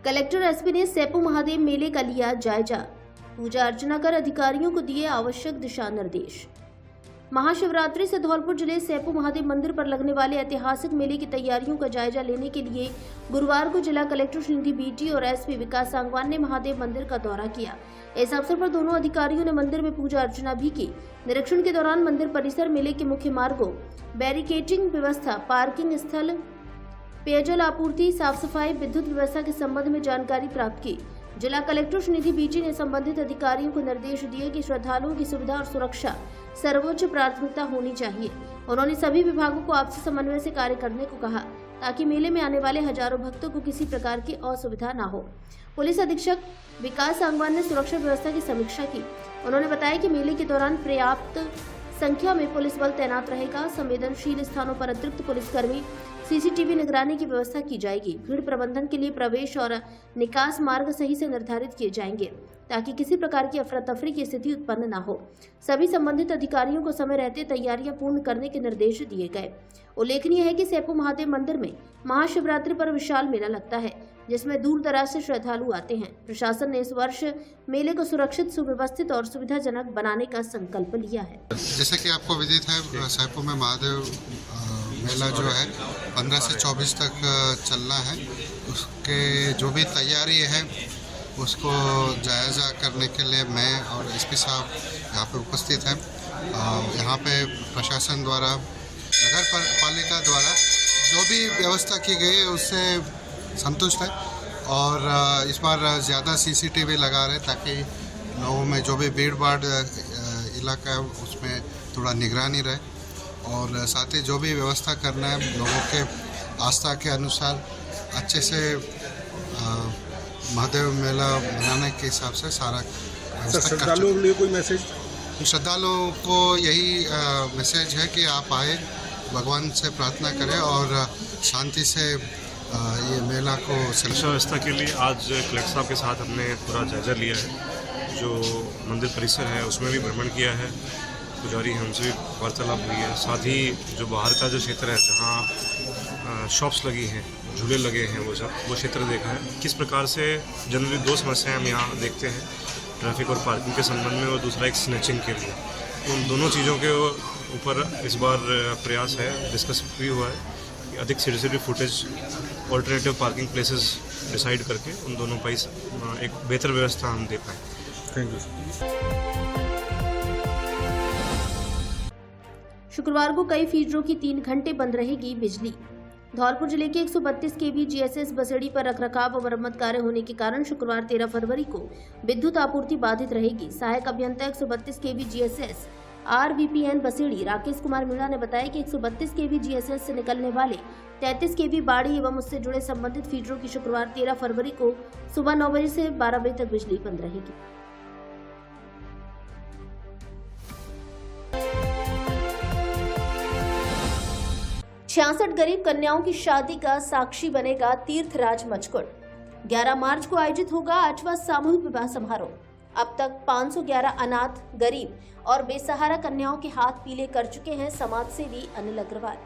Collector SP ने सेपू महादेव मेले का लिया जायजा। पूजा अर्चना कर अधिकारियों को दिए आवश्यक दिशा निर्देश। महाशिवरात्रि से धौलपुर जिले सेपू महादेव मंदिर पर लगने वाले ऐतिहासिक मेले की तैयारियों का जायजा लेने के लिए गुरुवार को जिला कलेक्टर श्रीनिधि बीटी और एसपी विकास सांगवान ने महादेव मंदिर का दौरा किया। इस अवसर पर दोनों अधिकारियों ने मंदिर में पूजा अर्चना भी की। निरीक्षण के दौरान मंदिर परिसर, मेले के मुख्य मार्गों, बैरिकेडिंग व्यवस्था, पार्किंग स्थल, पेयजल आपूर्ति, साफ सफाई, विद्युत व्यवस्था के संबंध में जानकारी प्राप्त की। जिला कलेक्टर श्रीनिधि बीटी ने संबंधित अधिकारियों को निर्देश दिए कि श्रद्धालुओं की सुविधा और सुरक्षा सर्वोच्च प्राथमिकता होनी चाहिए। उन्होंने सभी विभागों को आपसी समन्वय से कार्य करने को कहा ताकि मेले में आने वाले हजारों भक्तों को किसी प्रकार की असुविधा न हो। पुलिस अधीक्षक विकास सांगवान ने सुरक्षा व्यवस्था की समीक्षा की। उन्होंने बताया कि मेले के दौरान पर्याप्त संख्या में पुलिस बल तैनात रहेगा। संवेदनशील स्थानों पर अतिरिक्त पुलिसकर्मी, सीसीटीवी निगरानी की व्यवस्था की जाएगी। भीड़ प्रबंधन के लिए प्रवेश और निकास मार्ग सही से निर्धारित किए जाएंगे ताकि किसी प्रकार की अफरा तफरी की स्थिति उत्पन्न न हो। सभी संबंधित अधिकारियों को समय रहते तैयारियां पूर्ण करने के निर्देश दिए गए। उल्लेखनीय है कि सेपू महादेव मंदिर में महाशिवरात्रि पर विशाल मेला लगता है जिसमें दूर दराज से श्रद्धालु आते हैं। प्रशासन ने इस वर्ष मेले को सुरक्षित, सुव्यवस्थित और सुविधाजनक बनाने का संकल्प लिया है। जैसे कि आपको विदित है, सेपू में महादेव मेला जो है 15 से 24 तक चलना है। उसके जो भी तैयारी है उसको जायजा करने के लिए मैं और एसपी साहब यहाँ पे उपस्थित हैं। यहाँ पे प्रशासन द्वारा, नगर पालिका द्वारा जो भी व्यवस्था की गई है उससे संतुष्ट है और इस बार ज़्यादा सीसीटीवी लगा रहे ताकि लोगों में जो भी भीड़ भाड़ इलाका है उसमें थोड़ा निगरानी रहे और साथ ही जो भी व्यवस्था करना है लोगों के आस्था के अनुसार अच्छे से महादेव मेला मनाने के हिसाब से सारा व्यवस्था। श्रद्धालुओं के लिए कोई मैसेज? श्रद्धालुओं को यही मैसेज है कि आप आए, भगवान से प्रार्थना करें और शांति से ये मेला को। सुरक्षा व्यवस्था के लिए आज कलेक्टर साहब के साथ हमने पूरा जायजा लिया है। जो मंदिर परिसर है उसमें भी भ्रमण किया है, पुजारी हमसे भी वार्तालाप हुई है। साथ ही जो बाहर का जो क्षेत्र है जहाँ शॉप्स लगी हैं, झूले लगे हैं, वो क्षेत्र देखा है। किस प्रकार से जनरली दो समस्याएं हम यहाँ देखते हैं, ट्रैफिक और पार्किंग के संबंध में, और दूसरा एक स्नैचिंग के लिए। तो उन दोनों चीज़ों के ऊपर इस बार प्रयास है, डिस्कस भी हुआ है कि अधिक CCTV footage, alternative parking places decide करके उन दोनों पर एक बेहतर व्यवस्था हम दे पाएँ। Thank you. शुक्रवार को कई फीडरों की 3 घंटे बंद रहेगी बिजली। धौलपुर जिले के 132 केवी जीएसएस बसेड़ी पर रखरखाव और मरम्मत कार्य होने के कारण शुक्रवार 13 फरवरी को विद्युत आपूर्ति बाधित रहेगी। सहायक अभियंता 132 केवी जीएसएस आरवीपीएन बसेड़ी राकेश कुमार मीणा ने बताया कि 132 केवी जीएसएस से निकलने वाले 33 केवी बाड़ी एवं उससे जुड़े संबंधित फीडरों की शुक्रवार 13 फरवरी को सुबह 9 बजे से 12 बजे तक बिजली बंद रहेगी। 66 गरीब कन्याओं की शादी का साक्षी बनेगा तीर्थराज मचकुंड। 11 मार्च को आयोजित होगा 8वां सामूहिक विवाह समारोह। अब तक 511 अनाथ, गरीब और बेसहारा कन्याओं के हाथ पीले कर चुके हैं समाजसेवी अनिल अग्रवाल।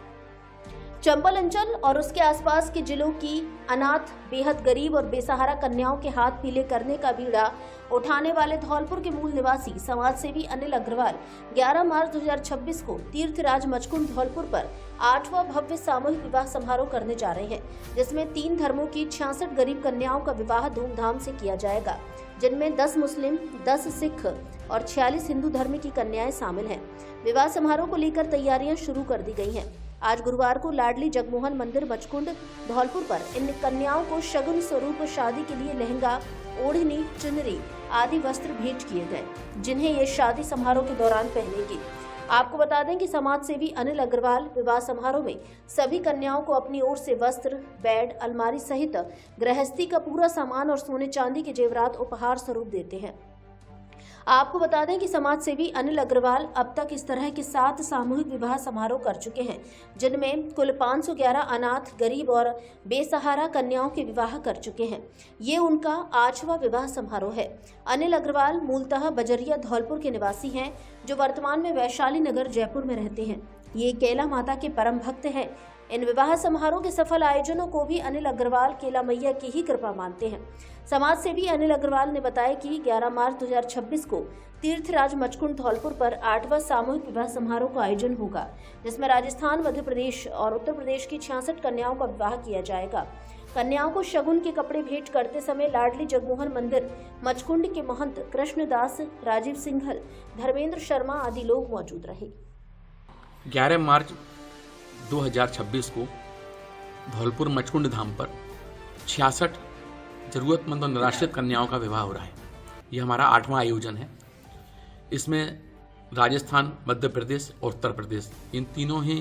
चंबल अंचल और उसके आसपास के जिलों की अनाथ, बेहद गरीब और बेसहारा कन्याओं के हाथ पीले करने का बीड़ा उठाने वाले धौलपुर के मूल निवासी समाजसेवी अनिल अग्रवाल 11 मार्च 2026 को तीर्थराज मचकुंड धौलपुर पर 8वां भव्य सामूहिक विवाह समारोह करने जा रहे हैं, जिसमें 3 धर्मों की 66 गरीब कन्याओं का विवाह धूमधाम से किया जाएगा, जिनमें 10 मुस्लिम, 10 सिख और 46 हिंदू धर्म की कन्याएं शामिल हैं। विवाह समारोह को लेकर तैयारियां शुरू कर दी गई हैं। आज गुरुवार को लाडली जगमोहन मंदिर मचकुंड धौलपुर पर इन कन्याओं को शगुन स्वरूप शादी के लिए लहंगा, ओढ़नी, चुनरी आदि वस्त्र भेंट किए गए, जिन्हें ये शादी समारोह के दौरान पहनेगी। आपको बता दें कि समाजसेवी अनिल अग्रवाल विवाह समारोह में सभी कन्याओं को अपनी ओर से वस्त्र, बेड, अलमारी सहित गृहस्थी का पूरा सामान और सोने चांदी के जेवरात उपहार स्वरूप देते हैं। आपको बता दें कि समाजसेवी अनिल अग्रवाल अब तक इस तरह के 7 सामूहिक विवाह समारोह कर चुके हैं, जिनमें कुल 511 अनाथ, गरीब और बेसहारा कन्याओं के विवाह कर चुके हैं। ये उनका 8वां विवाह समारोह है। अनिल अग्रवाल मूलतः बजरिया धौलपुर के निवासी हैं, जो वर्तमान में वैशाली नगर जयपुर में रहते हैं। ये कैला माता के परम भक्त हैं। इन विवाह समारोह के सफल आयोजनों को भी अनिल अग्रवाल केला मैया की ही कृपा मानते हैं। समाज सेवी अनिल अग्रवाल ने बताया कि 11 मार्च 2026 को तीर्थराज मचकुंड धौलपुर पर 8वां सामूहिक विवाह समारोह का आयोजन होगा, जिसमें राजस्थान, मध्य प्रदेश और उत्तर प्रदेश की 66 कन्याओं का विवाह किया जाएगा। कन्याओं को शगुन के कपड़े भेंट करते समय लाडली जगमोहन मंदिर मचकुंड के महंत कृष्णदास, राजीव सिंघल, धर्मेंद्र शर्मा आदि लोग मौजूद रहे। 11 मार्च 2026 को धौलपुर मचकुंड धाम पर 66 जरूरतमंद और निराश्रित कन्याओं का विवाह हो रहा है। यह हमारा 8वां आयोजन है। इसमें राजस्थान, मध्य प्रदेश और उत्तर प्रदेश, इन तीनों ही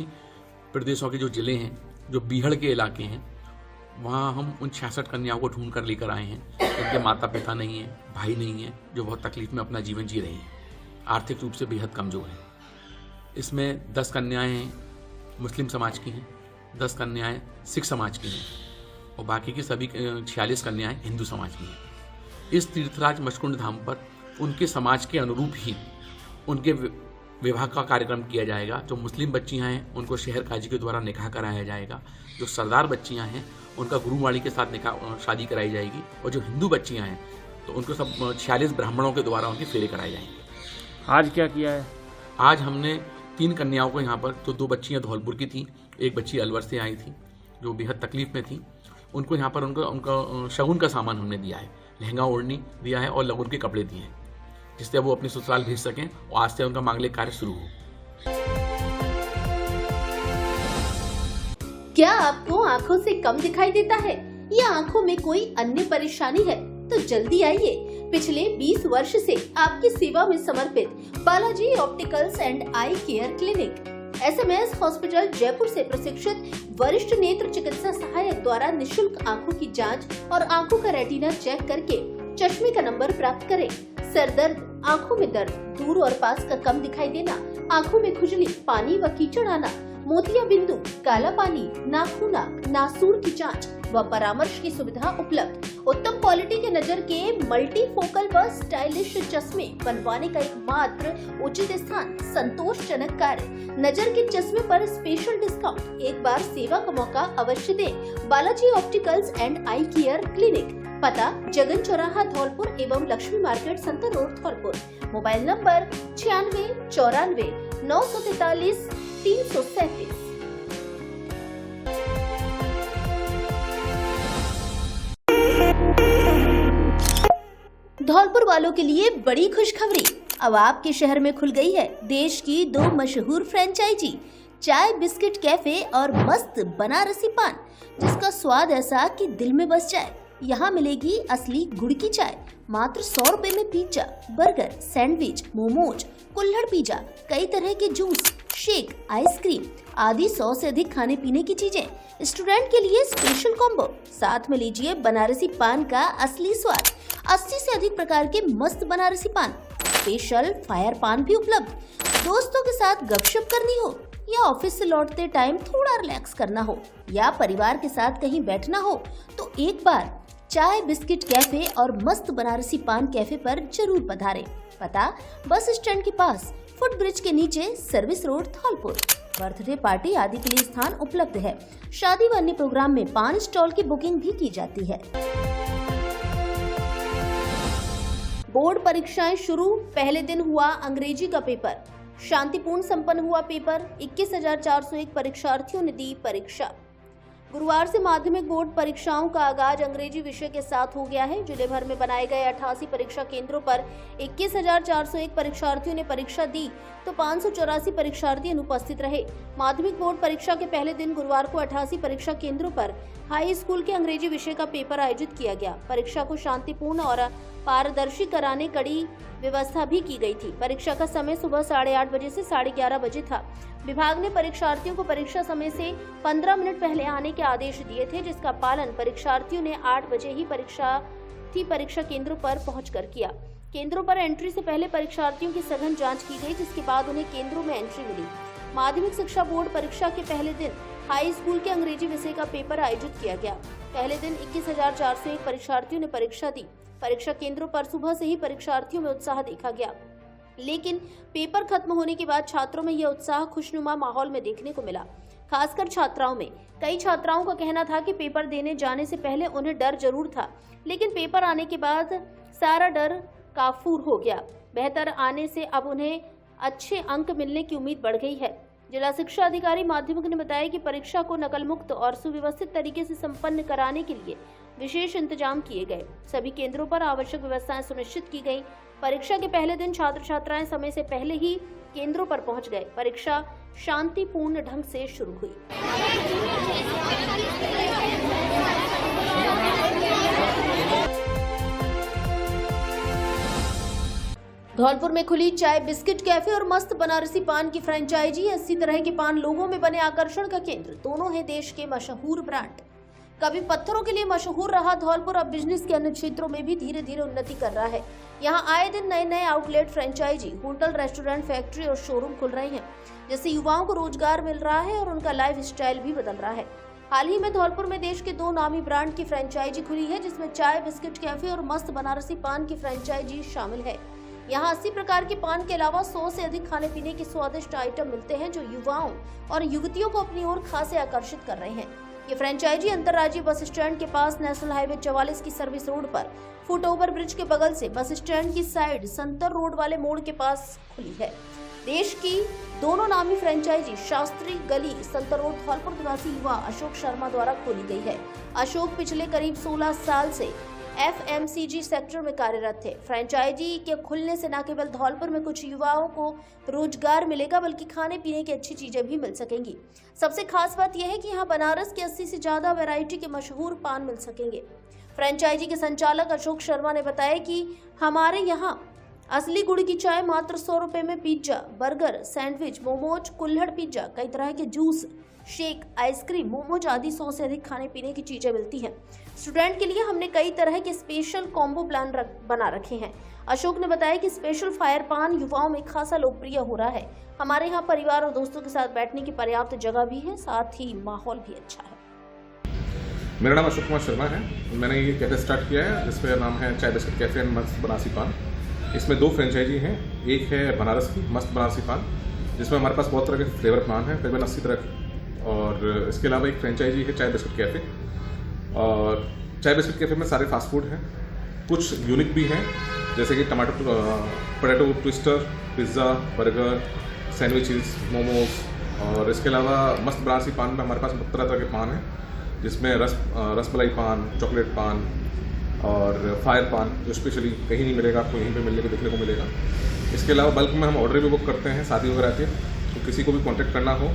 प्रदेशों के जो जिले हैं, जो बीहड़ के इलाके हैं, वहाँ हम उन 66 कन्याओं को ढूंढ कर लेकर आए हैं। उनके माता पिता नहीं हैं, भाई नहीं हैं, जो बहुत तकलीफ में अपना जीवन जी रही हैं, आर्थिक रूप से बेहद कमज़ोर हैं। इसमें 10 कन्याएँ मुस्लिम समाज की हैं, 10 कन्याएँ सिख समाज की हैं और बाकी की सभी 46 कन्याएँ हिंदू समाज की हैं। इस तीर्थराज मचकुंड धाम पर उनके समाज के अनुरूप ही उनके विवाह का कार्यक्रम किया जाएगा। जो मुस्लिम बच्चियां हैं उनको शहर काजी के द्वारा निकाह कराया जाएगा। जो सरदार बच्चियां हैं उनका गुरुवाणी के साथ निकाह शादी कराई जाएगी और जो हिंदू बच्चियां हैं तो उनको सब 46 ब्राह्मणों के द्वारा उनके फेरे कराए जाएंगे। आज क्या किया है? आज हमने 3 कन्याओं को यहाँ पर, तो 2 बच्चियाँ धौलपुर की थी, एक बच्ची अलवर से आई थी जो बेहद तकलीफ में थी, उनको यहाँ पर उनका शगुन का सामान हमने दिया है, लहंगा ओढ़नी दिया है और लगन के कपड़े दिए हैं, जिससे वो अपने ससुराल भेज सकें और आज से उनका मांगलिक कार्य शुरू हो। क्या आपको आंखों से कम दिखाई देता है या आंखों में कोई अन्य परेशानी है? तो जल्दी आइए, पिछले 20 वर्ष से आपकी सेवा में समर्पित Balaji opticals and eye care clinic SMS hospital Jaipur से प्रशिक्षित वरिष्ठ नेत्र चिकित्सा सहायक द्वारा निशुल्क आंखों की जांच और आंखों का रेटिना चेक करके चश्मे का नंबर प्राप्त करें। सर दर्द, आंखों में दर्द, दूर और पास का कम दिखाई देना, आंखों में खुजली, पानी व कीचड़ आना, मोतिया बिंदु, काला पानी, नाखूना, नासूर की जांच व परामर्श की सुविधा उपलब्ध। उत्तम क्वालिटी के नजर के मल्टी फोकल व स्टाइलिश चश्मे बनवाने का एकमात्र उचित स्थान, संतोषजनक कार्य, नजर के चश्मे पर स्पेशल डिस्काउंट। एक बार सेवा का मौका अवश्य दें। Balaji opticals and eye care clinic, पता जगन चौराहा धौलपुर एवं Lakshmi market Santar road Dholpur. Mobile number 96 94 943 337। Dholpur वालों के लिए बड़ी खुशखबरी, अब आपके शहर में खुल गई है देश की 2 मशहूर फ्रेंचाइजी, चाय बिस्किट कैफे और मस्त बनारसी पान, जिसका स्वाद ऐसा कि दिल में बस जाए। यहाँ मिलेगी असली गुड़ की चाय, मात्र 100 रुपए में पिज्जा, बर्गर, सैंडविच, मोमोज, कुल्हड़ पिज्जा, कई तरह के जूस, शेक, आइसक्रीम आदि 100 से अधिक खाने पीने की चीजें। स्टूडेंट के लिए स्पेशल कॉम्बो, साथ में लीजिए बनारसी पान का असली स्वाद। 80 से अधिक प्रकार के मस्त बनारसी पान, स्पेशल फायर पान भी उपलब्ध। दोस्तों के साथ गपशप करनी हो या ऑफिस से लौटते टाइम थोड़ा रिलैक्स करना हो या परिवार के साथ कहीं बैठना हो तो एक बार चाय बिस्किट कैफे और मस्त बनारसी पान कैफे पर जरूर पधारें। पता बस स्टैंड के पास, फुट ब्रिज के नीचे, service road Dholpur. Birthday party आदि के लिए स्थान उपलब्ध है। शादी व अन्य प्रोग्राम में 5 स्टॉल की बुकिंग भी की जाती है। बोर्ड परीक्षाएं शुरू, पहले दिन हुआ अंग्रेजी का पेपर, शांतिपूर्ण संपन्न हुआ पेपर। 21,401 परीक्षार्थियों ने दी परीक्षा। गुरुवार से माध्यमिक बोर्ड परीक्षाओं का आगाज अंग्रेजी विषय के साथ हो गया है। जिले भर में बनाए गए 88 परीक्षा केंद्रों पर 21,401 परीक्षार्थियों ने परीक्षा दी तो 584 परीक्षार्थी अनुपस्थित रहे। माध्यमिक बोर्ड परीक्षा के पहले दिन गुरुवार को 88 परीक्षा केंद्रों पर हाई स्कूल के अंग्रेजी विषय का पेपर आयोजित किया गया। परीक्षा को शांतिपूर्ण और पारदर्शी कराने कड़ी व्यवस्था भी की गई थी। परीक्षा का समय सुबह 8:30 बजे से 11:30 बजे था। विभाग ने परीक्षार्थियों को परीक्षा समय से 15 मिनट पहले आने के आदेश दिए थे, जिसका पालन परीक्षार्थियों ने 8 बजे ही परीक्षा केंद्रों पर पहुंचकर किया। केंद्रों पर एंट्री से पहले परीक्षार्थियों की सघन जांच की गई, जिसके बाद उन्हें केंद्रों में एंट्री मिली। माध्यमिक शिक्षा बोर्ड परीक्षा के पहले दिन हाई स्कूल के अंग्रेजी विषय का पेपर आयोजित किया गया। पहले दिन 21,401 परीक्षार्थियों ने परीक्षा दी। परीक्षा केंद्रों पर सुबह से ही परीक्षार्थियों में उत्साह देखा गया, लेकिन पेपर खत्म होने के बाद छात्रों में यह उत्साह खुशनुमा माहौल में देखने को मिला। खासकर छात्राओं में। कई छात्राओं का कहना था कि पेपर देने जाने से पहले उन्हें डर जरूर था, लेकिन पेपर आने के बाद सारा डर काफूर हो गया। बेहतर आने से अब उन्हें अच्छे अंक मिलने की उम्मीद बढ़ गई है। जिला शिक्षा अधिकारी माध्यमिक ने बताया कि परीक्षा को नकल मुक्त और सुव्यवस्थित तरीके से संपन्न कराने के लिए विशेष इंतजाम किए गए। सभी केंद्रों पर आवश्यक व्यवस्थाएं सुनिश्चित की गई। परीक्षा के पहले दिन छात्र छात्राएं समय से पहले ही केंद्रों पर पहुंच गए। परीक्षा शांतिपूर्ण ढंग से शुरू हुई। धौलपुर में खुली चाय बिस्किट कैफे और मस्त बनारसी पान की फ्रेंचाइजी। 80 तरह के पान लोगों में बने आकर्षण का केंद्र। दोनों हैं देश के मशहूर ब्रांड। कभी पत्थरों के लिए मशहूर रहा धौलपुर, अब बिजनेस के अन्य क्षेत्रों में भी धीरे धीरे उन्नति कर रहा है। यहाँ आए दिन नए नए outlet, franchisee, hotel, restaurant, factory और शोरूम खुल रहे हैं, जिससे युवाओं को रोजगार मिल रहा है और उनका लाइफ स्टाइल भी बदल रहा है। हाल ही में धौलपुर में देश के 2 नामी ब्रांड की फ्रेंचाइजी खुली है, जिसमें चाय बिस्किट कैफे और मस्त बनारसी पान की फ्रेंचाइजी शामिल है। यहाँ 80 प्रकार के पान के अलावा 100 से अधिक खाने पीने के स्वादिष्ट आइटम मिलते हैं, जो युवाओं और युवतियों को अपनी ओर खासे आकर्षित कर रहे हैं। ये फ्रेंचाइजी अंतर्राज्यीय बस स्टैंड के पास नेशनल हाईवे 44 की सर्विस रोड पर फुट ओवर ब्रिज के बगल से बस स्टैंड की साइड संतर रोड वाले मोड़ के पास खुली है। देश की दोनों नामी फ्रेंचाइजी शास्त्री गली, संतर रोड, धौलपुर निवासी युवा अशोक शर्मा द्वारा खोली गई है। अशोक पिछले करीब 16 साल से FMCG सेक्टर में कार्यरत थे। फ्रेंचाइजी के खुलने से न केवल धौलपुर में कुछ युवाओं को रोजगार मिलेगा, बल्कि खाने पीने की अच्छी चीजें भी मिल सकेंगी। सबसे खास बात यह है कि यहाँ बनारस के 80 से ज्यादा वैरायटी के मशहूर पान मिल सकेंगे। फ्रेंचाइजी के संचालक अशोक शर्मा ने बताया कि हमारे यहाँ असली गुड़ की चाय मात्र 100 रुपए में पिज्जा, बर्गर, सैंडविच, मोमोज, कुल्हड़ पिज्जा, कई तरह के जूस, शेक, आइसक्रीम, मोमोज आदि 100 से अधिक खाने पीने की चीजें मिलती हैं। स्टूडेंट के लिए हमने कई तरह के स्पेशल कॉम्बो प्लान बना रखे हैं। अशोक ने बताया कि स्पेशल फायर पान युवाओं में खासा लोकप्रिय हो रहा है। हमारे यहाँ परिवार और दोस्तों के साथ बैठने की पर्याप्त जगह भी है, साथ ही माहौल भी अच्छा है। मेरा नाम अशोक कुमार शर्मा है। मैंने ये कैफे स्टार्ट किया है, जिसका नाम है चाय बिस्किट कैफे एंड मस्त बनारसी पान। इसमें 2 फ्रेंचाइजी हैं। एक है बनारस की मस्त बनारसी पान, जिसमें हमारे पास बहुत तरह के फ्लेवर पान हैं, तकरीबन 80 तरह के। और इसके अलावा एक फ्रेंचाइजी है चाय बिस्किट कैफ़े, और चाय बिस्किट कैफ़े में सारे फास्ट फूड हैं। कुछ यूनिक भी हैं, जैसे कि potato twister, pizza, burger, sandwiches, momos. और इसके अलावा मस्त बनारसी पान में हमारे पास तरह तरह के पान हैं, जिसमें रसमलाई पान, चॉकलेट पान और फायर पान, जो स्पेशली कहीं नहीं मिलेगा, आपको यहीं पे मिलने को देखने को मिलेगा। इसके अलावा बल्क में हम ऑर्डर भी बुक करते हैं शादी वगैरह के। तो किसी को भी कांटेक्ट करना हो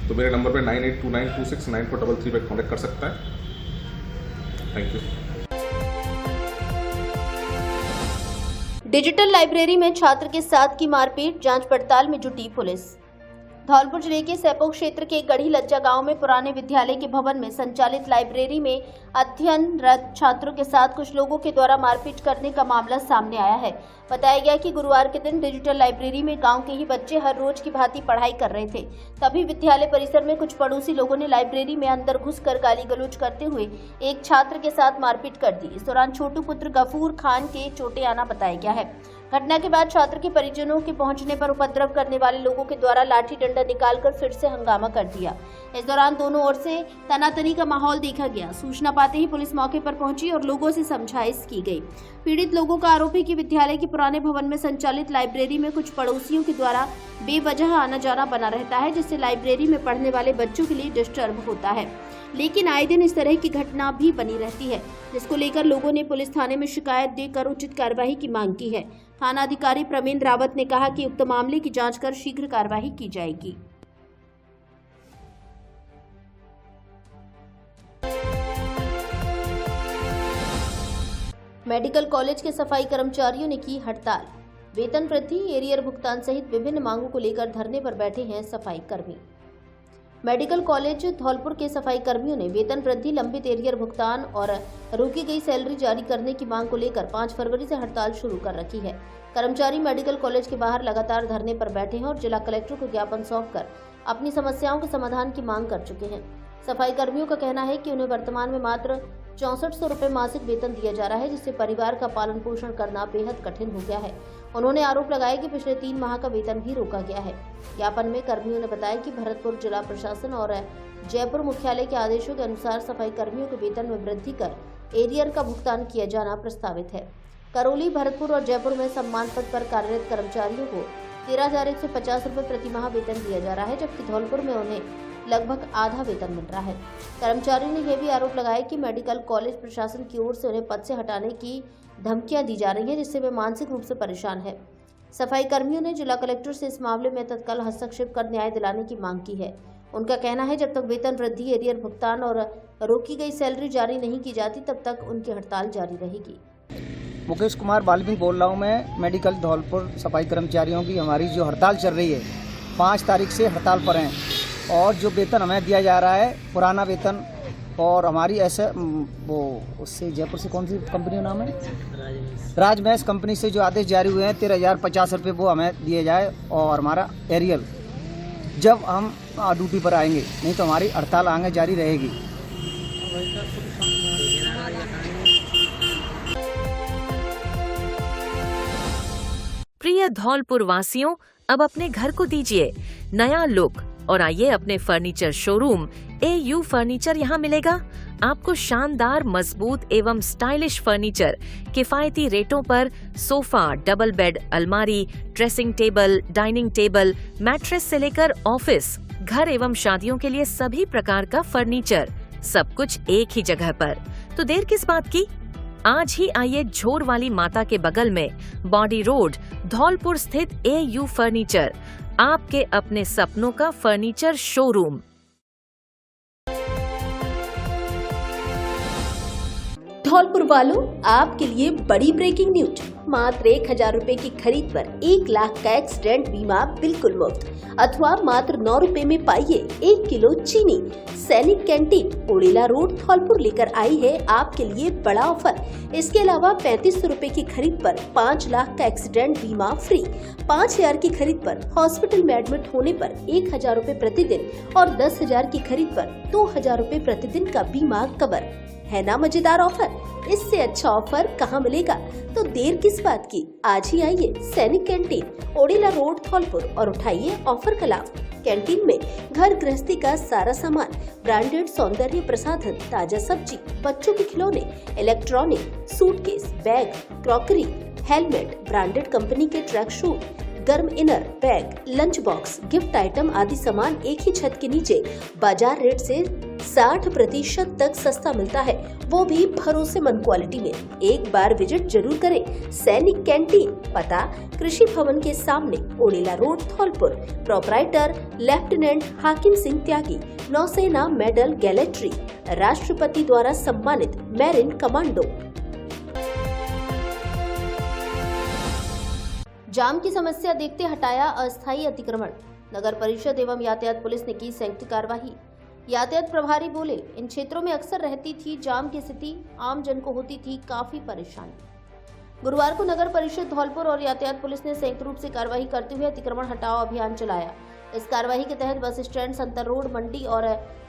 तो मेरे नंबर पे 9829269433 पे कांटेक्ट कर सकता है। Thank you. डिजिटल लाइब्रेरी में छात्र के साथ की मारपीट, जांच पड़ताल में जुटी पुलिस। धौलपुर जिले के सैपो क्षेत्र के गढ़ी लज्जा गांव में पुराने विद्यालय के भवन में संचालित लाइब्रेरी में अध्ययनरत छात्रों के साथ कुछ लोगों के द्वारा मारपीट करने का मामला सामने आया है। बताया गया कि गुरुवार के दिन डिजिटल लाइब्रेरी में गांव के ही बच्चे हर रोज की भांति पढ़ाई कर रहे थे। तभी विद्यालय परिसर में कुछ पड़ोसी लोगों ने लाइब्रेरी में अंदर घुसकर गाली गलौज करते हुए एक छात्र के साथ मारपीट कर दी। इस दौरान छोटू पुत्र गफूर खान के चोटें आना बताया गया है। घटना के बाद छात्र के परिजनों के पहुंचने पर उपद्रव करने वाले लोगों के द्वारा लाठी डंडा निकालकर फिर से हंगामा कर दिया। इस दौरान दोनों ओर से तनातनी का माहौल देखा गया। सूचना पाते ही पुलिस मौके पर पहुंची और लोगों से समझाइश की गई। पीड़ित लोगों का आरोप है कि विद्यालय के पुराने भवन में संचालित लाइब्रेरी में कुछ पड़ोसियों के द्वारा बेवजह आना जाना बना रहता है, जिससे लाइब्रेरी में पढ़ने वाले बच्चों के लिए डिस्टर्ब होता है। लेकिन आए दिन इस तरह की घटना भी बनी रहती है, जिसको लेकर लोगों ने पुलिस थाने में शिकायत देकर उचित कार्रवाई की मांग की है। थाना अधिकारी प्रवीण रावत ने कहा कि उक्त मामले की जांच कर शीघ्र कार्रवाई की जाएगी। मेडिकल कॉलेज के सफाई कर्मचारियों ने की हड़ताल। वेतन वृद्धि, एरियर भुगतान सहित विभिन्न मांगों को लेकर धरने पर बैठे हैं सफाई कर्मी। मेडिकल कॉलेज धौलपुर के सफाई कर्मियों ने वेतन वृद्धि, लंबित एरियर भुगतान और रोकी गई सैलरी जारी करने की मांग को लेकर 5 फरवरी से हड़ताल शुरू कर रखी है। कर्मचारी मेडिकल कॉलेज के बाहर लगातार धरने पर बैठे हैं और जिला कलेक्टर को ज्ञापन सौंपकर अपनी समस्याओं के समाधान की मांग कर चुके हैं। सफाई कर्मियों का कहना है कि उन्हें वर्तमान में मात्र 6400 रुपये मासिक वेतन दिया जा रहा है, जिससे परिवार का पालन पोषण करना बेहद कठिन हो गया है। उन्होंने आरोप लगाया कि पिछले 3 माह का वेतन भी रोका गया है। ज्ञापन में कर्मियों ने बताया कि भरतपुर जिला प्रशासन और जयपुर मुख्यालय के आदेशों के अनुसार सफाई कर्मियों के वेतन में वृद्धि कर एरियर का भुगतान किया जाना प्रस्तावित है। करौली, भरतपुर और जयपुर में सम्मान पद पर कार्यरत कर्मचारियों को 13,150 रुपये प्रति माह वेतन दिया जा रहा है, जबकि धौलपुर में उन्हें लगभग आधा वेतन मिल रहा है। कर्मचारियों ने यह भी आरोप लगाया कि मेडिकल कॉलेज प्रशासन की ओर से उन्हें पद से हटाने की धमकियां दी जा रही हैं, जिससे वे मानसिक रूप से परेशान हैं। सफाई कर्मियों ने जिला कलेक्टर से इस मामले में तत्काल हस्तक्षेप कर न्याय दिलाने की मांग की है। उनका कहना है, जब तक वेतन वृद्धि, एरियर भुगतान और रोकी गई सैलरी जारी नहीं की जाती, तब तक उनकी हड़ताल जारी रहेगी। मुकेश कुमार बाल्मीकि बोल रहा हूँ मैं। मेडिकल धौलपुर सफाई कर्मचारियों की हमारी जो हड़ताल चल रही है, 5 तारीख से हड़ताल पर हैं और जो वेतन हमें दिया जा रहा है पुराना वेतन, और हमारी ऐसे वो उससे जयपुर से कौन सी कंपनी का नाम है, राजमहल कंपनी से जो आदेश जारी हुए हैं 13,050 रुपये वो हमें दिए जाए, और हमारा एरियल जब हम ड्यूटी पर आएंगे, नहीं तो हमारी हड़ताल आगे जारी रहेगी। प्रिय धौलपुर वासियों, अब अपने घर को दीजिए नया लुक और आइए अपने फर्नीचर शोरूम AU फर्नीचर यहाँ मिलेगा। आपको शानदार, मजबूत एवं स्टाइलिश फर्नीचर किफायती रेटों पर सोफा, डबल बेड, अलमारी, dressing table, dining table, mattress से लेकर ऑफिस, घर एवं शादियों के लिए सभी प्रकार का फर्नीचर, सब कुछ एक ही जगह पर। तो देर किस बात की, आज ही आइए झोर वाली माता के बगल में बॉडी रोड, धौलपुर स्थित AU फर्नीचर, आपके अपने सपनों का फर्नीचर शोरूम। धौलपुर वालों, आपके लिए बड़ी ब्रेकिंग न्यूज। मात्र 1,000 रुपए की खरीद पर 1 लाख का एक्सीडेंट बीमा बिल्कुल मुफ्त, अथवा मात्र 9 रुपए में पाइए 1 किलो चीनी। सैनिक कैंटीन, ओड़ेला रोड, धौलपुर लेकर आई है आपके लिए बड़ा ऑफर। इसके अलावा 3500 रुपए की खरीद पर 5 लाख का एक्सीडेंट बीमा फ्री। 5,000 की खरीद पर हॉस्पिटल में एडमिट होने पर 1,000 रुपए प्रतिदिन और 10,000 की खरीद पर 2,000 रुपए प्रतिदिन का बीमा कवर। है ना मजेदार ऑफर? इससे अच्छा ऑफर कहाँ मिलेगा? तो देर किस बात की, आज ही आइए सैनिक कैंटीन, ओड़ेला रोड, धौलपुर और उठाइए ऑफर का लाभ। कैंटीन में घर गृहस्थी का सारा सामान, ब्रांडेड सौंदर्य प्रसाधन, ताजा सब्जी, बच्चों के खिलौने, electronic, suitcase, bag, crockery, helmet, branded company के ट्रैक शूट, गर्म inner, bag, lunch box, gift item आदि सामान एक ही छत के नीचे बाजार रेट से 60% तक सस्ता मिलता है, वो भी भरोसेमंद क्वालिटी में। एक बार विजिट जरूर करें। सैनिक कैंटीन, पता कृषि भवन के सामने, ओड़ेला रोड, धौलपुर। प्रोपराइटर लेफ्टिनेंट हाकिम सिंह त्यागी, नौसेना मेडल गैलेट्री, राष्ट्रपति द्वारा सम्मानित मैरिन कमांडो। जाम की समस्या देखते हटाया अस्थायी अतिक्रमण। नगर परिषद एवं यातायात पुलिस ने की संयुक्त कार्यवाही। यातायात प्रभारी बोले, इन क्षेत्रों में अक्सर रहती थी जाम की स्थिति, आम जन को होती थी काफी परेशानी। गुरुवार को नगर परिषद धौलपुर और यातायात पुलिस ने संयुक्त रूप से कार्रवाई करते हुए अतिक्रमण हटाओ अभियान चलाया। इस कार्रवाई के तहत बस स्टैंड, संतर रोड, मंडी और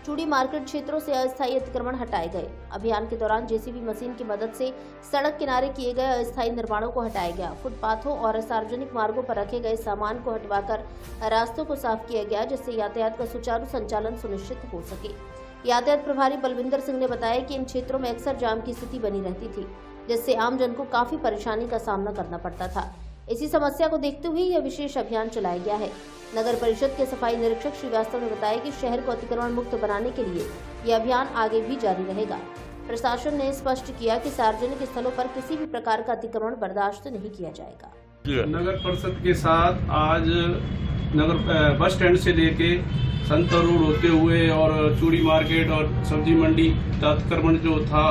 चूड़ी मार्केट क्षेत्रों से अस्थायी अतिक्रमण हटाए गए। अभियान के दौरान जेसीबी मशीन की मदद से सड़क किनारे किए गए अस्थायी निर्माणों को हटाया गया। फुटपाथों और सार्वजनिक मार्गों पर रखे गए सामान को हटवाकर रास्तों को साफ किया गया, जिससे यातायात का सुचारू संचालन सुनिश्चित हो सके। यातायात प्रभारी बलविंदर सिंह ने बताया कि इन क्षेत्रों में अक्सर जाम की स्थिति बनी रहती थी, जिससे आम जन को काफी परेशानी का सामना करना पड़ता था। इसी समस्या को देखते हुए यह विशेष अभियान चलाया गया है। नगर परिषद के सफाई निरीक्षक श्रीवास्तव ने बताया कि शहर को अतिक्रमण मुक्त बनाने के लिए यह अभियान आगे भी जारी रहेगा। प्रशासन ने स्पष्ट किया कि सार्वजनिक स्थलों पर किसी भी प्रकार का अतिक्रमण बर्दाश्त नहीं किया जाएगा। नगर परिषद के साथ आज नगर बस स्टैंड से लेके संतर रोड होते हुए और चूड़ी मार्केट और सब्जी मंडी अतिक्रमण जो था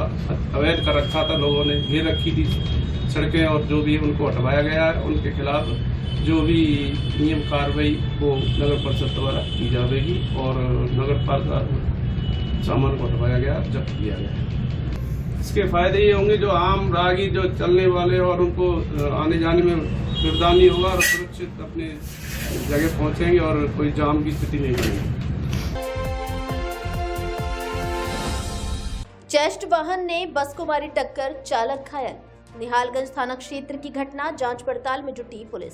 अवैध कर रखा था, लोगों ने घेर रखी थी सड़कें, और जो भी उनको हटवाया गया है, उनके खिलाफ जो भी नियम कार्रवाई वो नगर परिषद द्वारा की जाएगी और नगर पालिका सामान को हटवाया गया, जब्त किया गया। इसके फायदे ये होंगे, जो आम राहगीर जो चलने वाले और उनको आने जाने में सुविधा नहीं होगा और सुरक्षित अपने जगह पहुंचेंगे और कोई जाम की स्थिति नहीं बनेगी। चेस्ट वाहन ने बस को मारी टक्कर, चालक घायल। निहालगंज थाना क्षेत्र की घटना, जांच पड़ताल में जुटी पुलिस।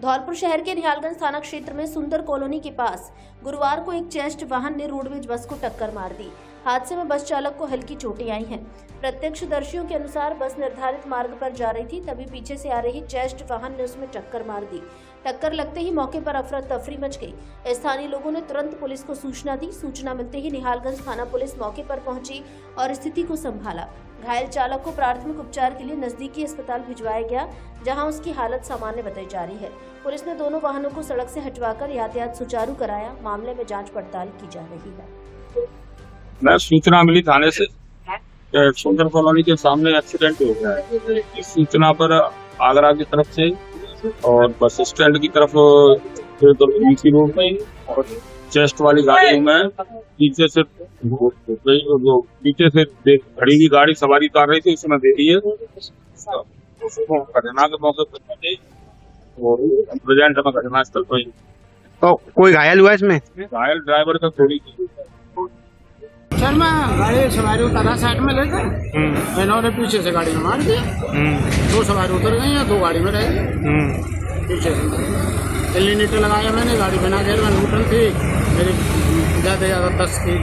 धौलपुर शहर के निहालगंज थाना क्षेत्र में सुंदर कॉलोनी के पास गुरुवार को एक चेस्ट वाहन ने रोडवेज बस को टक्कर मार दी। हादसे में बस चालक को हल्की चोटें आई हैं। प्रत्यक्षदर्शियों के अनुसार बस निर्धारित मार्ग पर जा रही थी, तभी पीछे से आ रही चेस्ट वाहन ने उसमें टक्कर मार दी। टक्कर लगते ही मौके पर अफरा तफरी मच गई। स्थानीय लोगों ने तुरंत पुलिस को सूचना दी। सूचना मिलते ही निहालगंज थाना पुलिस मौके पर पहुंची और स्थिति को संभाला। घायल चालक को प्राथमिक उपचार के लिए नजदीकी अस्पताल भिजवाया गया, जहां उसकी हालत सामान्य बताई जा रही है। पुलिस ने दोनों वाहनों को सड़क से हटवाकर यातायात सुचारू कराया। मामले में जांच पड़ताल की जा रही है। मैं सूचना मिली थाने से सुंदर कॉलोनी के सामने एक्सीडेंट हो गया है। इस सूचना पर आगरा की तरफ से और बस स्टैंड की तरफ बीसी रोड में और चेस्ट वाली गाड़ी में पीछे से खड़ी हुई गाड़ी सवारी उतार रही थी, उसमें देखी है घटना के मौके पर प्रेजेंट में घटनास्थल पर। तो कोई घायल हुआ इसमें? घायल ड्राइवर का थोड़ी सर मैं गाड़ी सवारी उतारा साइड में लेकर, इन्होंने पीछे से गाड़ी में मार दिया। 2 सवारी उतर गई हैं, 2 गाड़ी में रह गई। पीछे से एलिनेटर लगाया मैंने, गाड़ी बिना गेयर में न्यूट्रल थी मेरी, ज़्यादा 10 की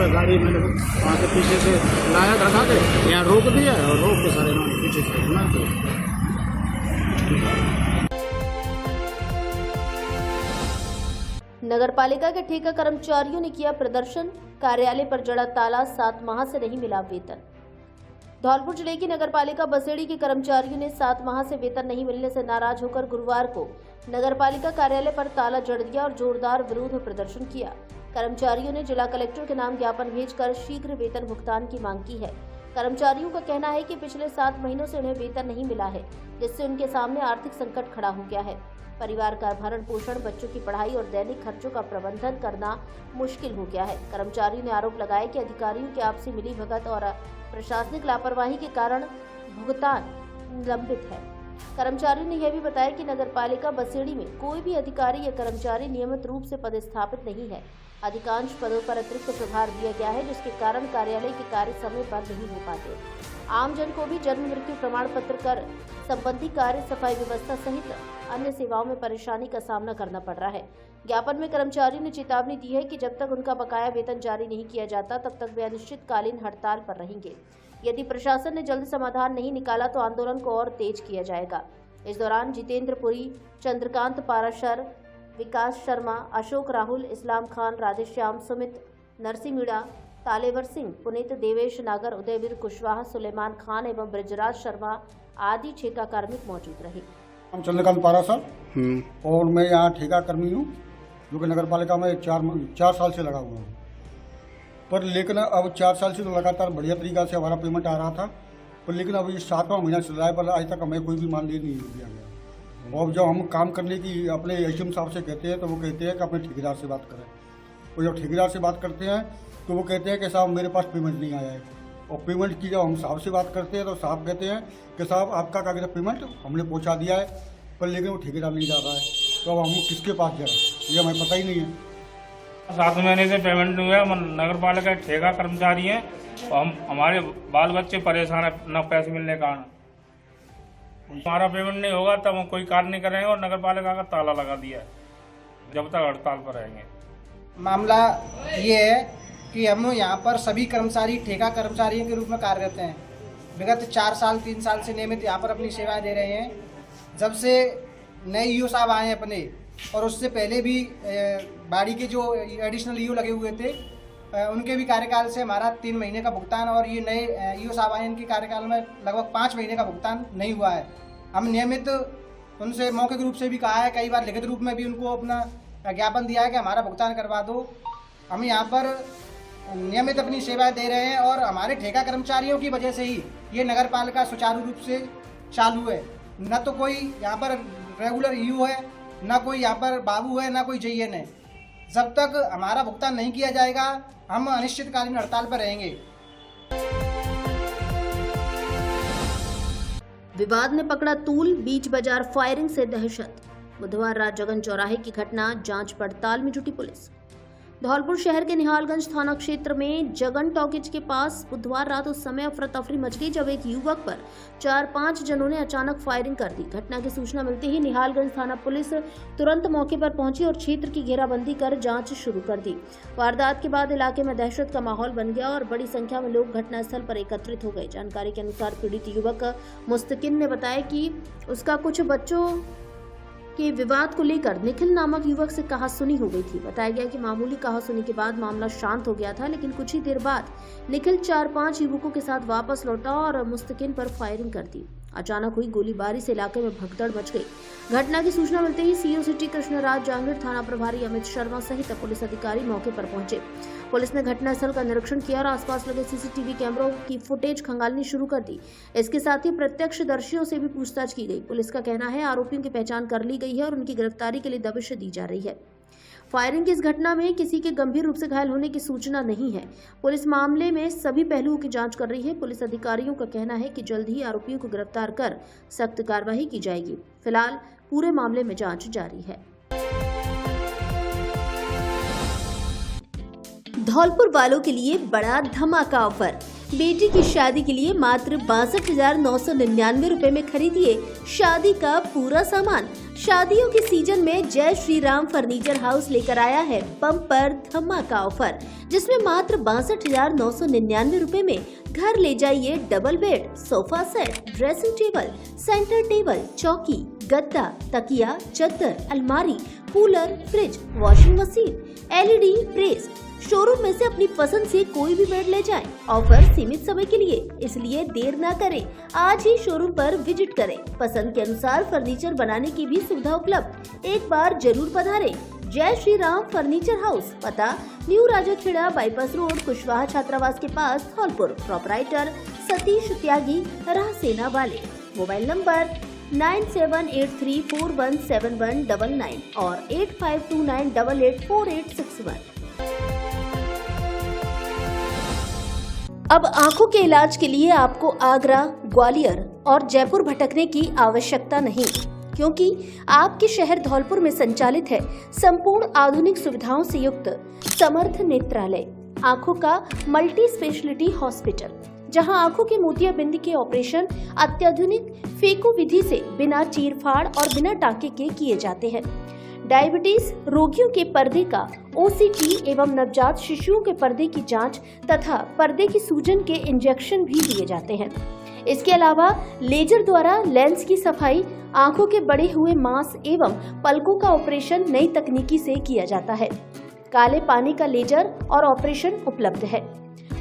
गाड़ी मैंने वहाँ से पीछे से लाया धक्का के यहाँ रोक दिया और रोक के सारे पीछे से मार दिया। नगरपालिका के ठेका कर्मचारियों ने किया प्रदर्शन, कार्यालय पर जड़ा ताला, 7 माह से नहीं मिला वेतन। धौलपुर जिले की नगरपालिका बसेड़ी के कर्मचारियों ने 7 माह से वेतन नहीं मिलने से नाराज होकर गुरुवार को नगरपालिका कार्यालय पर ताला जड़ दिया और जोरदार विरोध प्रदर्शन किया। कर्मचारियों ने जिला कलेक्टर के नाम ज्ञापन भेजकर शीघ्र वेतन भुगतान की मांग की है। कर्मचारियों का कहना है कि पिछले 7 महीनों से उन्हें वेतन नहीं मिला है, जिससे उनके सामने आर्थिक संकट खड़ा हो गया है। परिवार का भरण पोषण, बच्चों की पढ़ाई और दैनिक खर्चों का प्रबंधन करना मुश्किल हो गया है। कर्मचारियों ने आरोप लगाया कि अधिकारियों की आपसी मिलीभगत और प्रशासनिक लापरवाही के कारण भुगतान लंबित है। कर्मचारियों ने यह भी बताया कि नगरपालिका बसेड़ी में कोई भी अधिकारी या कर्मचारी नियमित रूप से पदस्थापित नहीं है। अधिकांश पदों पर अतिरिक्त प्रभार दिया गया है, जिसके कारण कार्यालय के कार्य समय पर नहीं हो पाते। आम जन को भी जन्म मृत्यु प्रमाण पत्र कर संबंधी कार्य, सफाई व्यवस्था सहित अन्य सेवाओं में परेशानी का सामना करना पड़ रहा है। ज्ञापन में कर्मचारियों ने चेतावनी दी है कि जब तक उनका बकाया वेतन जारी नहीं किया जाता, तब तक वे अनिश्चितकालीन हड़ताल पर रहेंगे। यदि प्रशासन ने जल्द समाधान नहीं निकाला तो आंदोलन को और तेज किया जाएगा। इस दौरान जितेंद्र पुरी, चंद्रकांत पाराशर, विकास शर्मा, अशोक राहुल, इस्लाम खान, राधेश्याम, सुमित, नरसिंह मीणा, तालेवर सिंह, पुनीत, देवेश नागर, उदयवीर कुशवाहा, सुलेमान खान एवं ब्रजराज शर्मा आदि ठेका कार्मिक मौजूद रहे। हम चंद्रकांत पाराशर और मैं यहाँ ठेका कर्मी हूँ, जो कि नगरपालिका में 4 साल से लगा हुआ हूँ। पर लेकिन अब 4 साल से तो लगातार बढ़िया तरीका से हमारा पेमेंट आ रहा था, पर लेकिन अब ये 7वां महीना चल रहा है, पर आज तक हमें कोई भी मानदेय नहीं दिया गया। और जब हम काम करने की अपने एचएम साहब से कहते हैं तो वो कहते हैं कि अपने ठेकेदार से बात करें। और जब ठेकेदार से बात करते हैं तो वो कहते हैं कि साहब मेरे पास पेमेंट नहीं आया है। और पेमेंट की जब हम साहब से बात करते हैं तो साहब कहते हैं कि साहब आपका कागज पेमेंट हमने पहुंचा दिया है, पर लेकिन वो ठेकेदार नहीं जा रहा है। तो अब हम किसके पास जाए, ये हमें पता ही नहीं है। 7 महीने से पेमेंट नहीं हुआ। हम नगर पालिका ठेका कर्मचारी हैं और हमारे बाल बच्चे परेशान है न पैसे मिलने का। हमारा पेमेंट नहीं होगा तब हम कोई कार्य नहीं करेंगे और नगर पालिका का ताला लगा दिया है जब तक हड़ताल पर रहेंगे। मामला ये है कि हम यहाँ पर सभी कर्मचारी ठेका कर्मचारियों के रूप में कार्यरत हैं। विगत 4 साल 3 साल से नियमित यहाँ पर अपनी सेवाएं दे रहे हैं। जब से नए ईओ साहब आए अपने, और उससे पहले भी बाड़ी के जो एडिशनल ईओ लगे हुए थे उनके भी कार्यकाल से हमारा 3 महीने का भुगतान, और ये नए ईओ साहब आए इनके कार्यकाल में लगभग 5 महीने का भुगतान नहीं हुआ है। हम नियमित उनसे मौखिक रूप से भी कहा है, कई बार लिखित रूप में भी उनको अपना ज्ञापन दिया है कि हमारा भुगतान करवा दो। हम यहाँ पर नियमित अपनी सेवाएं दे रहे हैं और हमारे ठेका कर्मचारियों की वजह से ही ये नगर पालिका सुचारू रूप से चालू है। न तो कोई यहाँ पर रेगुलर ईओ है, न कोई यहाँ पर बाबू है, न कोई जेईएन है। जब तक हमारा भुगतान नहीं किया जाएगा हम अनिश्चितकालीन हड़ताल पर रहेंगे। विवाद ने पकड़ा तूल, बीच बाजार फायरिंग से दहशत। बुधवार रात जगन चौराहे की घटना, जांच पड़ताल में जुटी पुलिस। धौलपुर शहर के निहालगंज थाना क्षेत्र में जगन टॉकीज के पास बुधवार रात उस समय अफरा तफरी मच गई जब एक युवक पर 4-5 जनों ने अचानक फायरिंग कर दी। घटना की सूचना मिलते ही निहालगंज थाना पुलिस तुरंत मौके पर पहुंची और क्षेत्र की घेराबंदी कर जांच शुरू कर दी। वारदात के बाद इलाके में दहशत का माहौल बन गया और बड़ी संख्या में लोग घटनास्थल पर एकत्रित हो गए। जानकारी के अनुसार पीड़ित युवक मुस्तकिन ने बताया कि उसका कुछ बच्चों के विवाद को लेकर निखिल नामक युवक से कहासुनी हो गई थी। बताया गया कि मामूली कहासुनी के बाद मामला शांत हो गया था, लेकिन कुछ ही देर बाद निखिल 4-5 युवकों के साथ वापस लौटा और मुस्तकिन पर फायरिंग कर दी। अचानक हुई गोलीबारी से इलाके में भगदड़ मच गई। घटना की सूचना मिलते ही सीओ सिटी कृष्णराज जांगीर, थाना प्रभारी अमित शर्मा सहित पुलिस अधिकारी मौके पर पहुंचे। पुलिस ने घटनास्थल का निरीक्षण किया और आसपास लगे सीसीटीवी कैमरों की फुटेज खंगालनी शुरू कर दी। इसके साथ ही प्रत्यक्षदर्शियों से भी पूछताछ की गई। पुलिस का कहना है आरोपियों की पहचान कर ली गई है और उनकी गिरफ्तारी के लिए दबिश दी जा रही है। फायरिंग की इस घटना में किसी के गंभीर रूप से घायल होने की सूचना नहीं है। पुलिस मामले में सभी पहलुओं की जांच कर रही है। पुलिस अधिकारियों का कहना है कि जल्द ही आरोपियों को गिरफ्तार कर सख्त कार्रवाई की जाएगी। फिलहाल पूरे मामले में जांच जारी है। धौलपुर वालों के लिए बड़ा धमाका ऑफर। बेटी की शादी के लिए मात्र 62,999 रुपए में खरीदिए शादी का पूरा सामान। शादियों के सीजन में जय श्री राम फर्नीचर हाउस लेकर आया है बम्पर धमाका ऑफर, जिसमें मात्र 62,999 रुपए में घर ले जाइए double bed, sofa set, dressing table, centre table, चौकी, गद्दा, तकिया, चद्दर, अलमारी, cooler, fridge, washing machine, LED press. Showroom में से अपनी पसंद से कोई भी बेड ले जाएं। ऑफर सीमित समय के लिए, इसलिए देर ना करें, आज ही शोरूम पर विजिट करें। पसंद के अनुसार फर्नीचर बनाने की भी सुविधा उपलब्ध। एक बार जरूर पधारें। जय श्री राम फर्नीचर हाउस, पता new Rajakhera bypass road, Kushwaha छात्रावास के पास, धौलपुर। प्रोपराइटर सतीश त्यागी, राहसेना वाले। मोबाइल नंबर 9783417199 और 8529884861। अब आंखों के इलाज के लिए आपको आगरा, ग्वालियर और जयपुर भटकने की आवश्यकता नहीं, क्योंकि आपके शहर धौलपुर में संचालित है संपूर्ण आधुनिक सुविधाओं से युक्त समर्थ नेत्रालय, आंखों का मल्टी स्पेशलिटी हॉस्पिटल, जहां आंखों के मोतियाबिंद के ऑपरेशन अत्याधुनिक फेको विधि से बिना चीरफाड़ और बिना टाँके के किए जाते हैं। डायबिटीज रोगियों के पर्दे का OCT एवं नवजात शिशुओं के पर्दे की जांच तथा पर्दे की सूजन के इंजेक्शन भी दिए जाते हैं। इसके अलावा लेजर द्वारा लेंस की सफाई, आंखों के बढ़े हुए मांस एवं पलकों का ऑपरेशन नई तकनीकी से किया जाता है। काले पानी का लेजर और ऑपरेशन उपलब्ध है।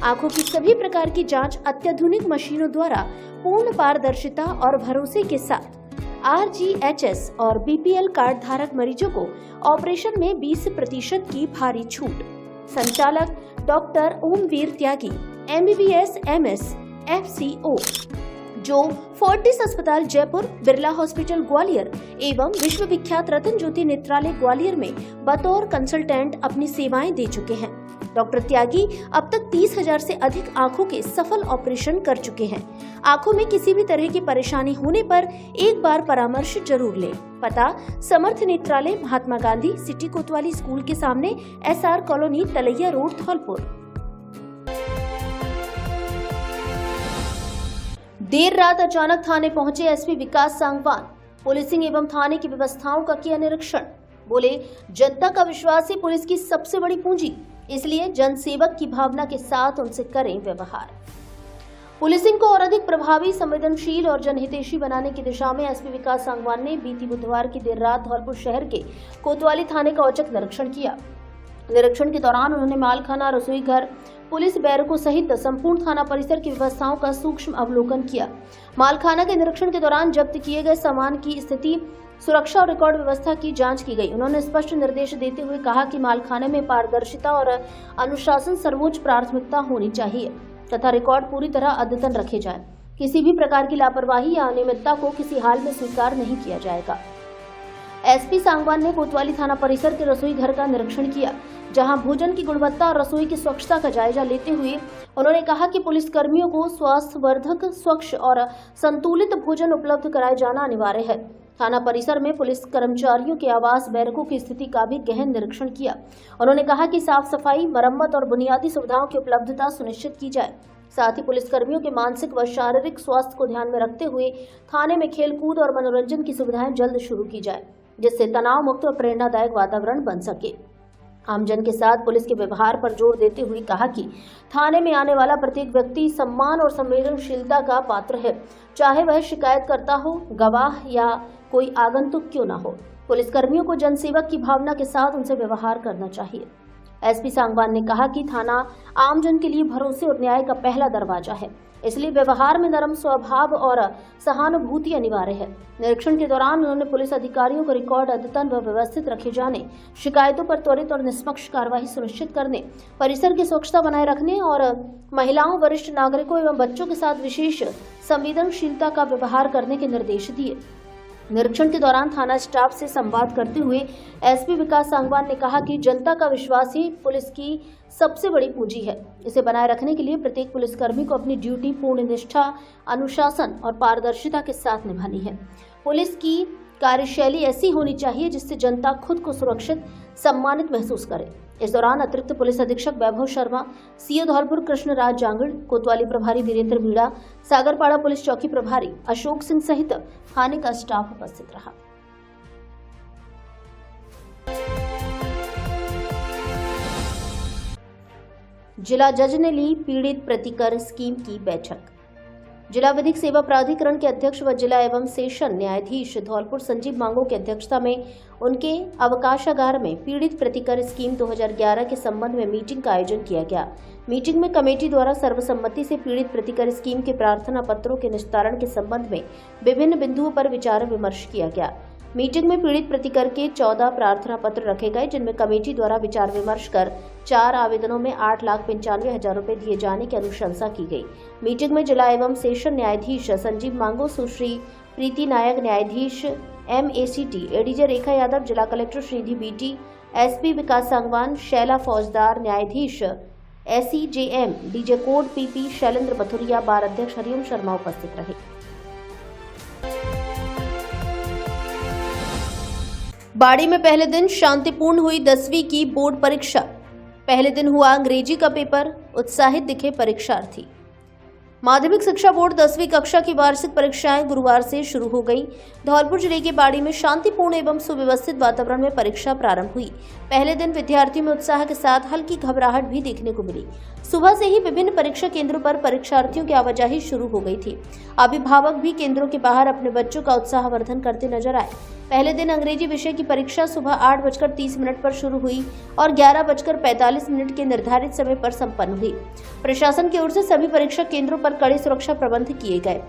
आंखों की सभी प्रकार की जांच अत्याधुनिक मशीनों द्वारा पूर्ण पारदर्शिता और भरोसे के साथ। RGHS और BPL कार्ड धारक मरीजों को ऑपरेशन में 20% की भारी छूट। संचालक डॉक्टर ओमवीर त्यागी, MBBS MS FCO, जो फोर्टिस अस्पताल जयपुर, बिरला हॉस्पिटल ग्वालियर एवं विश्व विख्यात रतन ज्योति नेत्रालय ग्वालियर में बतौर कंसल्टेंट अपनी सेवाएं दे चुके हैं। डॉक्टर त्यागी अब तक 30,000 से अधिक आंखों के सफल ऑपरेशन कर चुके हैं। आंखों में किसी भी तरह की परेशानी होने पर एक बार परामर्श जरूर लें। पता समर्थ नेत्रालय, महात्मा गांधी सिटी कोतवाली स्कूल के सामने, SR कॉलोनी, तलैया रोड, धौलपुर। देर रात अचानक थाने पहुंचे SP विकास सांगवान। पुलिसिंग एवं थाने की व्यवस्थाओं का किया निरीक्षण। बोले, जनता का विश्वास ही पुलिस की सबसे बड़ी पूंजी, इसलिए जनसेवक की भावना के साथ उनसे करें व्यवहार। पुलिसिंग को और अधिक प्रभावी, संवेदनशील और जनहितैषी बनाने की दिशा में SP विकास सांगवान ने बीती बुधवार की देर रात धौलपुर शहर के कोतवाली थाने का औचक निरीक्षण किया। निरीक्षण के दौरान उन्होंने मालखाना, रसोई घर, पुलिस बैरकों सहित संपूर्ण थाना परिसर की व्यवस्थाओं का सूक्ष्म अवलोकन किया। मालखाना के निरीक्षण के दौरान जब्त किए गए सामान की स्थिति, सुरक्षा और रिकॉर्ड व्यवस्था की जांच की गई। उन्होंने स्पष्ट निर्देश देते हुए कहा कि मालखाने में पारदर्शिता और अनुशासन सर्वोच्च प्राथमिकता होनी चाहिए तथा रिकॉर्ड पूरी तरह अद्यतन रखे जाएं। किसी भी प्रकार की लापरवाही या अनियमितता को किसी हाल में स्वीकार नहीं किया जाएगा। SP सांगवान ने कोतवाली थाना परिसर के रसोई घर का निरीक्षण किया, जहां भोजन की गुणवत्ता और रसोई की स्वच्छता का जायजा लेते हुए उन्होंने कहा कि पुलिस कर्मियों को स्वास्थ्यवर्धक, स्वच्छ और संतुलित भोजन उपलब्ध कराया जाना अनिवार्य है। थाना परिसर में पुलिस कर्मचारियों के आवास बैरकों की स्थिति का भी गहन निरीक्षण किया। उन्होंने कहा कि साफ सफाई, मरम्मत और बुनियादी सुविधाओं की उपलब्धता सुनिश्चित की जाए। साथ ही पुलिसकर्मियों के मानसिक व शारीरिक स्वास्थ्य को ध्यान में रखते हुए थाने में खेलकूद और मनोरंजन की सुविधाएं जल्द शुरू की जाए, जिससे तनाव मुक्त और प्रेरणादायक वातावरण बन सके। आमजन के साथ पुलिस के व्यवहार पर जोर देते हुए कहा कि थाने में आने वाला प्रत्येक व्यक्ति सम्मान और संवेदनशीलता का पात्र है, चाहे वह शिकायतकर्ता हो, गवाह या कोई आगंतुक क्यों न हो। पुलिसकर्मियों को जनसेवक की भावना के साथ उनसे व्यवहार करना चाहिए। एसपी सांगवान ने कहा कि थाना आमजन के लिए भरोसे और न्याय का पहला दरवाजा है, इसलिए व्यवहार में नरम स्वभाव और सहानुभूति अनिवार्य है। निरीक्षण के दौरान उन्होंने पुलिस अधिकारियों को रिकॉर्ड अद्यतन व व्यवस्थित रखे जाने, शिकायतों पर त्वरित और निष्पक्ष कार्रवाई सुनिश्चित करने, परिसर की स्वच्छता बनाए रखने और महिलाओं, वरिष्ठ नागरिकों एवं बच्चों के साथ विशेष संवेदनशीलता का व्यवहार करने के निर्देश दिए। निरीक्षण के दौरान थाना स्टाफ से संवाद करते हुए एसपी विकास सांगवान ने कहा कि जनता का विश्वास ही पुलिस की सबसे बड़ी पूंजी है। इसे बनाए रखने के लिए प्रत्येक पुलिसकर्मी को अपनी ड्यूटी पूर्ण निष्ठा, अनुशासन और पारदर्शिता के साथ निभानी है। पुलिस की कार्यशैली ऐसी होनी चाहिए जिससे जनता खुद को सुरक्षित, सम्मानित महसूस करे। इस दौरान अतिरिक्त पुलिस अधीक्षक वैभव शर्मा, सीओ धौलपुर कृष्णराज जांगड़, कोतवाली प्रभारी वीरेंद्र मीणा, सागरपाड़ा पुलिस चौकी प्रभारी अशोक सिंह सहित थाने का स्टाफ उपस्थित रहा। जिला जज ने ली पीड़ित प्रतिकर स्कीम की बैठक। जिला विधिक सेवा प्राधिकरण के अध्यक्ष व जिला एवं सेशन न्यायाधीश धौलपुर संजीव मांगो की अध्यक्षता में उनके अवकाशागार में पीड़ित प्रतिकर स्कीम 2011 के संबंध में मीटिंग का आयोजन किया गया। मीटिंग में कमेटी द्वारा सर्वसम्मति से पीड़ित प्रतिकर स्कीम के प्रार्थना पत्रों के निस्तारण के संबंध में विभिन्न बिंदुओं पर विचार विमर्श किया गया। मीटिंग में पीड़ित प्रतिकर के 14 प्रार्थना पत्र रखे गए, जिनमें कमेटी द्वारा विचार विमर्श कर 4 आवेदनों में 8,95,000 रुपए दिए जाने की अनुशंसा की गई। मीटिंग में जिला एवं सेशन न्यायाधीश संजीव मांगो, सुश्री प्रीति नायक, न्यायाधीश MACT एडीजे रेखा यादव, जिला collector Shridhi BT, SP Vikas Sangwan, Shaila Faujdar, न्यायाधीश SEJM DJ कोड PP शैलेंद्र मथुरिया, बार अध्यक्ष हरिओम शर्मा उपस्थित रहे। बाड़ी में पहले दिन शांतिपूर्ण हुई 10वीं की बोर्ड परीक्षा। पहले दिन हुआ अंग्रेजी का पेपर, उत्साहित दिखे परीक्षार्थी। माध्यमिक शिक्षा बोर्ड 10वीं कक्षा की वार्षिक परीक्षाएं गुरुवार से शुरू हो गई। धौलपुर जिले के बाड़ी में शांतिपूर्ण एवं सुव्यवस्थित वातावरण में परीक्षा प्रारंभ हुई। पहले दिन विद्यार्थियों में उत्साह के साथ हल्की घबराहट भी देखने को मिली। सुबह से ही विभिन्न परीक्षा केंद्रों पर परीक्षार्थियों की आवाजाही शुरू हो गई थी। अभिभावक भी केंद्रों के बाहर अपने बच्चों का उत्साहवर्धन करते नजर आए। पहले दिन अंग्रेजी विषय की परीक्षा सुबह 8:30 पर शुरू हुई और 11:45 के निर्धारित समय पर संपन्न हुई। प्रशासन की ओर से सभी परीक्षा केंद्रों पर कड़े सुरक्षा प्रबंध किए गए।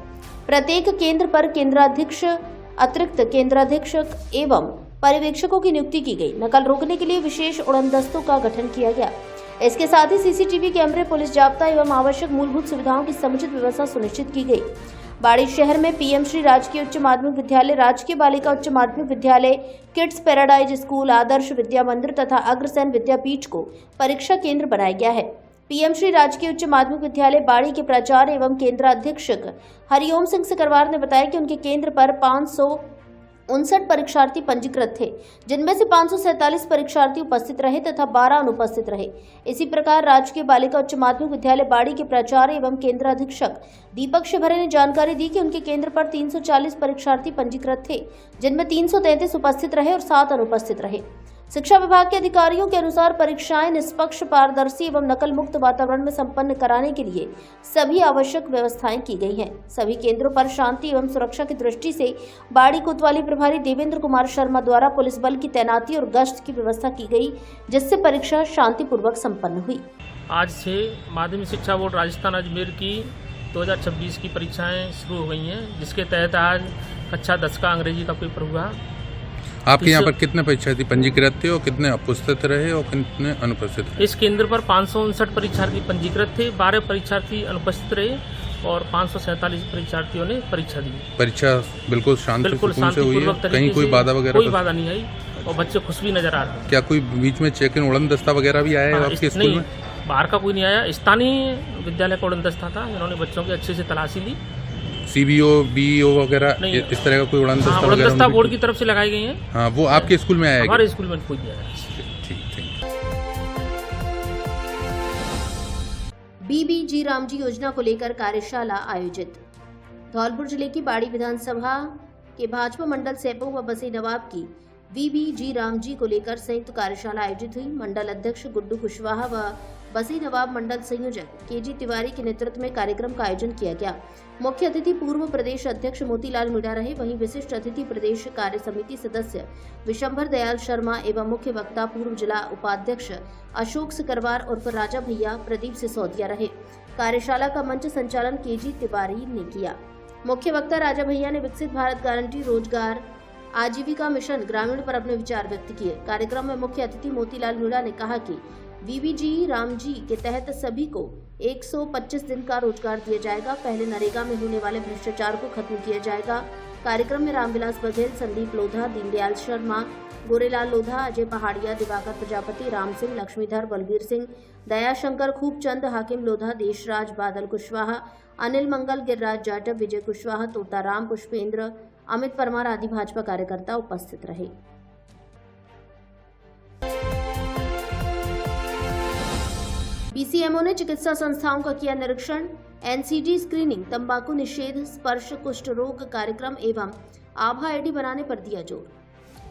प्रत्येक केंद्र पर केंद्राध्यक्ष, अतिरिक्त केंद्राध्यक्ष एवं पर्यवेक्षकों की नियुक्ति की गई। नकल रोकने के लिए विशेष उड़नदस्तों का गठन किया गया। इसके साथ ही CCTV कैमरे, पुलिस जाब्ता एवं आवश्यक मूलभूत सुविधाओं की समुचित व्यवस्था सुनिश्चित की गई। बाड़ी शहर में PM श्री राजकीय उच्च माध्यमिक विद्यालय, राजकीय बालिका उच्च माध्यमिक विद्यालय, kids paradise school, Adarsh Vidya मंदिर तथा अग्रसेन विद्यापीठ को परीक्षा केंद्र बनाया गया है। PM श्री राजकीय उच्च माध्यमिक विद्यालय बाड़ी के प्राचार्य एवं केंद्राध्यक्षक हरिओम सिंह सिकरवार ने बताया कि उनके केंद्र पर 559 परीक्षार्थी पंजीकृत थे, जिनमें से 547 परीक्षार्थी उपस्थित रहे तथा 12 अनुपस्थित रहे। इसी प्रकार राजकीय बालिका उच्च माध्यमिक विद्यालय बाड़ी के प्राचार्य एवं केंद्राधीक्षक दीपक शिवहरे ने जानकारी दी कि उनके केंद्र पर 340 परीक्षार्थी पंजीकृत थे, जिनमें 333 उपस्थित रहे और 7 अनुपस्थित रहे। शिक्षा विभाग के अधिकारियों के अनुसार परीक्षाएं निष्पक्ष, पारदर्शी एवं नकल मुक्त वातावरण में संपन्न कराने के लिए सभी आवश्यक व्यवस्थाएं की गई हैं। सभी केंद्रों पर शांति एवं सुरक्षा की दृष्टि से बाड़ी कोतवाली प्रभारी देवेंद्र कुमार शर्मा द्वारा पुलिस बल की तैनाती और गश्त की व्यवस्था की गई, जिससे परीक्षा शांतिपूर्वक संपन्न हुई। आज से माध्यमिक शिक्षा बोर्ड राजस्थान अजमेर की 2026 की परीक्षाएं शुरू हो गई हैं, जिसके तहत आज कक्षा 10 का अंग्रेजी का पेपर हुआ। आपके यहाँ पर कितने परीक्षार्थी पंजीकृत थे और कितने उपस्थित रहे और कितने अनुपस्थित रहे? इस केंद्र पर 559 परीक्षार्थी पंजीकृत थे, 12 परीक्षार्थी अनुपस्थित रहे और 547 परीक्षार्थियों ने परीक्षा दी। परीक्षा बिल्कुल शांतिपूर्ण से हुई है, कहीं कोई बाधा वगैरह? कोई बाधा नहीं आई और बच्चे खुश भी नजर आ रहे हैं। क्या कोई बीच में चेक इन उड़न दस्ता वगैरह भी आया है आपके स्कूल में? बाहर का कोई नहीं आया, स्थानीय विद्यालय का उड़न दस्ता था, जिन्होंने बच्चों की अच्छे से तलाशी ली। CBO, BEO वगैरह नहीं। इस तरह का कोई उड़ान दस्ता उड़न वगैरह दस्ता उनकी- बोर्ड की तरफ से लगाई गई हैं। हाँ, वो आपके स्कूल में आया हमारे स्कूल में कोई नहीं आया। ठीक। BBG रामजी योजना को लेकर कार्यशाला आयोजित। धौलपुर जिले की बाड़ी विधानसभा के भाजपा मंडल सैपो व बसी नवाब की BBG रामजी को लेकर संयुक्त कार्यशाला आयोजित हुई। मंडल अध्यक्ष गुड्डू कुशवाहा व बसी नवाब मंडल संयोजक KG तिवारी के नेतृत्व में कार्यक्रम का आयोजन किया गया। मुख्य अतिथि पूर्व प्रदेश अध्यक्ष मोतीलाल मीणा रहे। वहीं विशिष्ट अतिथि प्रदेश कार्य समिति सदस्य विशंभर दयाल शर्मा एवं मुख्य वक्ता पूर्व जिला उपाध्यक्ष अशोक सिकरवार उर्फ राजा भैया प्रदीप सिसोदिया रहे। कार्यशाला का मंच संचालन KG तिवारी ने किया। मुख्य वक्ता राजा भैया ने विकसित भारत गारंटी रोजगार आजीविका मिशन ग्रामीण पर अपने विचार व्यक्त किए। कार्यक्रम में मुख्य अतिथि मोतीलाल मीणा ने कहा कि BBG रामजी के तहत सभी को 125 दिन का रोजगार दिया जाएगा। पहले नरेगा में होने वाले भ्रष्टाचार को खत्म किया जाएगा। कार्यक्रम में रामविलास बघेल, संदीप लोधा, दीनदयाल शर्मा, गोरेलाल लोधा, अजय पहाड़िया, दिवाकर प्रजापति, राम सिंह, लक्ष्मीधर, बलबीर सिंह, दयाशंकर, खूबचंद, हाकिम लोधा, देशराज, बादल कुशवाहा, अनिल मंगल, गिरिराज जाटव, विजय कुशवाहा, तोताराम, पुष्पेंद्र, अमित परमार आदि भाजपा कार्यकर्ता उपस्थित रहे। BCMO ने चिकित्सा संस्थाओं का किया निरीक्षण। NCD स्क्रीनिंग, तंबाकू निषेध, स्पर्श कुष्ठ रोग कार्यक्रम एवं आभा आईडी बनाने पर दिया जोर।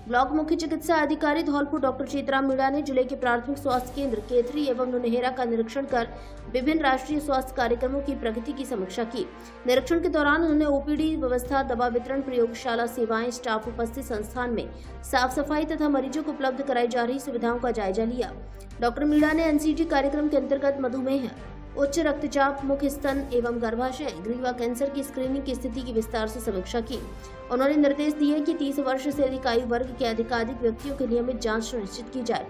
ब्लॉक मुख्य चिकित्सा अधिकारी धौलपुर डॉक्टर चेतराम मीणा ने जिले के प्राथमिक स्वास्थ्य केंद्र केथरी एवं नुनहेरा का निरीक्षण कर विभिन्न राष्ट्रीय स्वास्थ्य कार्यक्रमों की प्रगति की समीक्षा की। निरीक्षण के दौरान उन्होंने OPD व्यवस्था, दवा वितरण, प्रयोगशाला सेवाएं, स्टाफ उपस्थित संस्थान में साफ सफाई तथा मरीजों को उपलब्ध कराई जा रही सुविधाओं का जायजा लिया। डॉक्टर मीणा ने NCD कार्यक्रम के अंतर्गत मधुमेह, उच्च रक्तचाप, मुख्य स्तन एवं गर्भाशय ग्रीवा कैंसर की स्क्रीनिंग की स्थिति की विस्तार से समीक्षा की। उन्होंने निर्देश दिए कि 30 वर्ष से अधिक आयु वर्ग के अधिकाधिक व्यक्तियों की नियमित जांच सुनिश्चित की जाए।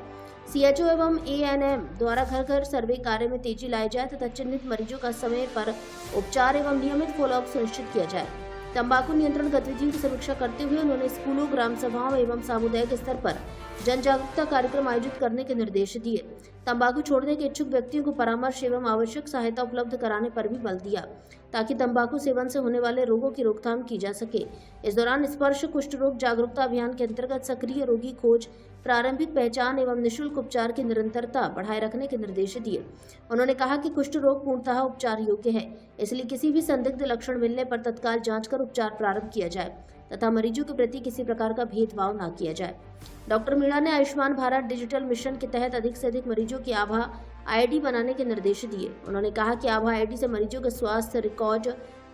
CHO एवं ANM द्वारा घर घर सर्वे कार्य में तेजी लाई जाए तथा चिन्हित मरीजों का समय पर उपचार एवं नियमित फॉलोअप सुनिश्चित किया जाए। तंबाकू नियंत्रण गतिविधियों की समीक्षा करते हुए उन्होंने स्कूलों, ग्राम सभाओं एवं सामुदायिक स्तर पर जन जागरूकता कार्यक्रम आयोजित करने के निर्देश दिए। तंबाकू छोड़ने के इच्छुक व्यक्तियों को परामर्श एवं आवश्यक सहायता उपलब्ध कराने पर भी बल दिया ताकि तंबाकू सेवन से होने वाले रोगों की रोकथाम की जा सके। इस दौरान स्पर्श कुष्ठ रोग जागरूकता अभियान के अंतर्गत सक्रिय रोगी खोज, प्रारंभिक पहचान एवं निःशुल्क उपचार की निरंतरता बढ़ाए रखने के निर्देश दिए। उन्होंने कहा कि कुष्ठ रोग पूर्णतः उपचार योग्य है, इसलिए किसी भी संदिग्ध लक्षण मिलने पर तत्काल जांच कर उपचार प्रारंभ किया जाए तथा मरीजों के प्रति किसी प्रकार का भेदभाव न किया जाए। डॉक्टर मीणा ने आयुष्मान भारत डिजिटल मिशन के तहत अधिक से अधिक मरीजों की आभा आईडी बनाने के निर्देश दिए। उन्होंने कहा कि आभा आईडी से मरीजों के स्वास्थ्य रिकॉर्ड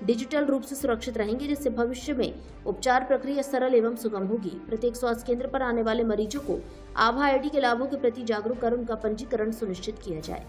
डिजिटल रूप से सुरक्षित रहेंगे, जिससे भविष्य में उपचार प्रक्रिया सरल एवं सुगम होगी। प्रत्येक स्वास्थ्य केंद्र पर आने वाले मरीजों को आभा आईडी के लाभों के प्रति जागरूक कर उनका पंजीकरण सुनिश्चित किया जाए।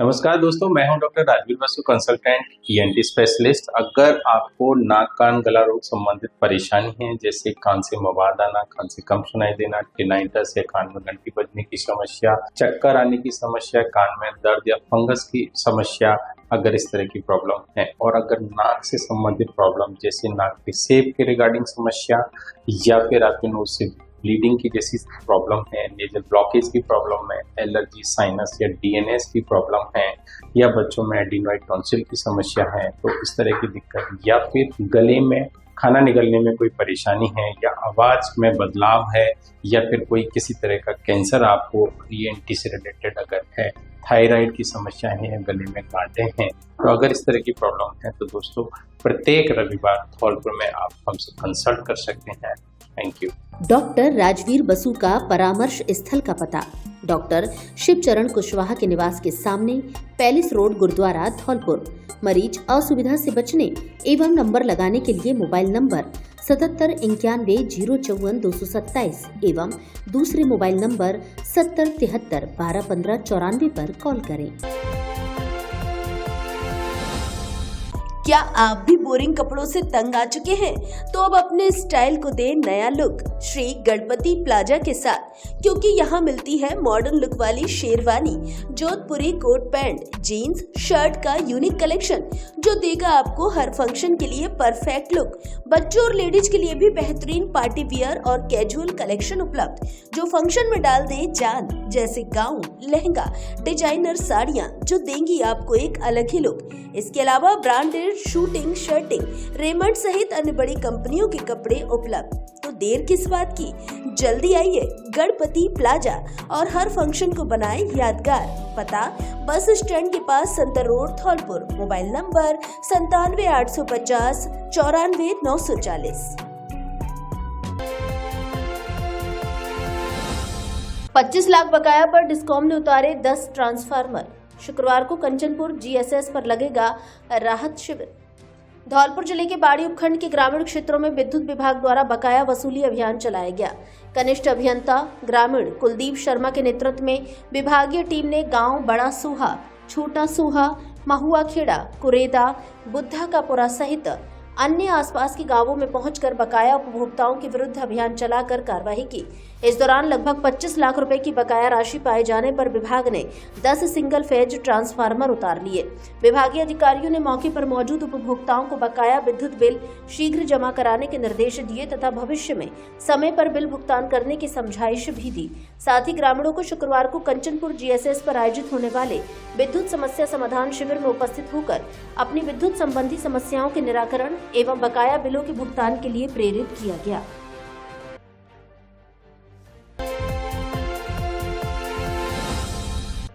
नमस्कार दोस्तों, मैं हूं doctor Rajveer Basu, consultant ENT specialist. अगर आपको नाक कान गला रोग संबंधित परेशानी है, जैसे कान से मवाद आना, कान से कम सुनाई देना, टिनाइटस या कान में घंटी बजने की समस्या, चक्कर आने की समस्या, कान में दर्द या फंगस की समस्या, अगर इस तरह की प्रॉब्लम है, और अगर नाक से संबंधित प्रॉब्लम जैसे नाक के शेप के रिगार्डिंग समस्या या फिर आपके नोज से ब्लीडिंग की जैसी प्रॉब्लम है, नेजल ब्लॉकेज की प्रॉब्लम है, एलर्जी, साइनस या DNS की प्रॉब्लम है, या बच्चों में एडिनोइड टॉन्सिल की समस्या है, तो इस तरह की दिक्कत, या फिर गले में खाना निगलने में कोई परेशानी है, या आवाज में बदलाव है, या फिर कोई किसी तरह का कैंसर आपको ENT से रिलेटेड अगर है, थायराइड की समस्या है या गले में कांटे हैं, तो अगर इस तरह की प्रॉब्लम है तो दोस्तों प्रत्येक रविवार धौलपुर में आप हमसे कंसल्ट कर सकते हैं। Thank you. Doctor Rajveer Basu का परामर्श स्थल का पता: डॉक्टर शिवचरण कुशवाहा के निवास के सामने, पैलेस रोड, गुरुद्वारा, धौलपुर। मरीज असुविधा से बचने एवं नंबर लगाने के लिए मोबाइल नंबर 7791041227 एवं दूसरे मोबाइल नंबर 7073121594 पर कॉल करें। क्या आप भी बोरिंग कपड़ों से तंग आ चुके हैं? तो अब अपने स्टाइल को दे नया लुक। श्री गणपति प्लाजा के साथ, क्योंकि यहाँ मिलती है मॉडर्न लुक वाली शेरवानी, जोधपुरी कोट पैंट, जीन्स, शर्ट का यूनिक कलेक्शन जो देगा आपको हर फंक्शन के लिए परफेक्ट लुक। बच्चों और लेडीज के लिए भी बेहतरीन पार्टी वियर और कैजुअल कलेक्शन उपलब्ध जो फंक्शन में डाल दे जान, जैसे गाउन, लहंगा, डिजाइनर साड़ियाँ जो देंगी आपको एक अलग ही लुक। इसके अलावा ब्रांडेड शूटिंग, शर्टिंग, रेमंड सहित अन्य बड़ी कंपनियों के कपड़े उपलब्ध। तो देर किस बात की, जल्दी आइए गणपति प्लाजा और हर फंक्शन को बनाए यादगार। पता बस स्टैंड के पास Santar road, Dholpur. Mobile number 97 850 94 940। 25 lakh बकाया पर डिस्कॉम ने उतारे 10 ट्रांसफार्मर। शुक्रवार को कंचनपुर जीएसएस पर लगेगा राहत शिविर। धौलपुर जिले के बाड़ी उपखंड के ग्रामीण क्षेत्रों में विद्युत विभाग द्वारा बकाया वसूली अभियान चलाया गया। कनिष्ठ अभियंता ग्रामीण कुलदीप शर्मा के नेतृत्व में विभागीय टीम ने गांव बड़ा सूहा, छोटा सूहा, महुआ खेड़ा, कुरेदा, बुद्धा का पुरा सहित अन्य आसपास के गांवों में पहुंचकर बकाया उपभोक्ताओं के विरुद्ध अभियान चलाकर कार्रवाई की। इस दौरान लगभग 25 लाख रुपए की बकाया राशि पाए जाने पर विभाग ने 10 सिंगल फेज ट्रांसफार्मर उतार लिए। विभागीय अधिकारियों ने मौके पर मौजूद उपभोक्ताओं को बकाया विद्युत बिल शीघ्र जमा कराने के निर्देश दिए तथा भविष्य में समय पर बिल भुगतान करने की समझाइश भी दी। साथ ही ग्रामीणों को शुक्रवार को कंचनपुर जीएसएस पर आयोजित होने वाले विद्युत समस्या समाधान शिविर में उपस्थित होकर अपनी विद्युत संबंधी समस्याओं के निराकरण एवं बकाया बिलों के भुगतान के लिए प्रेरित किया गया।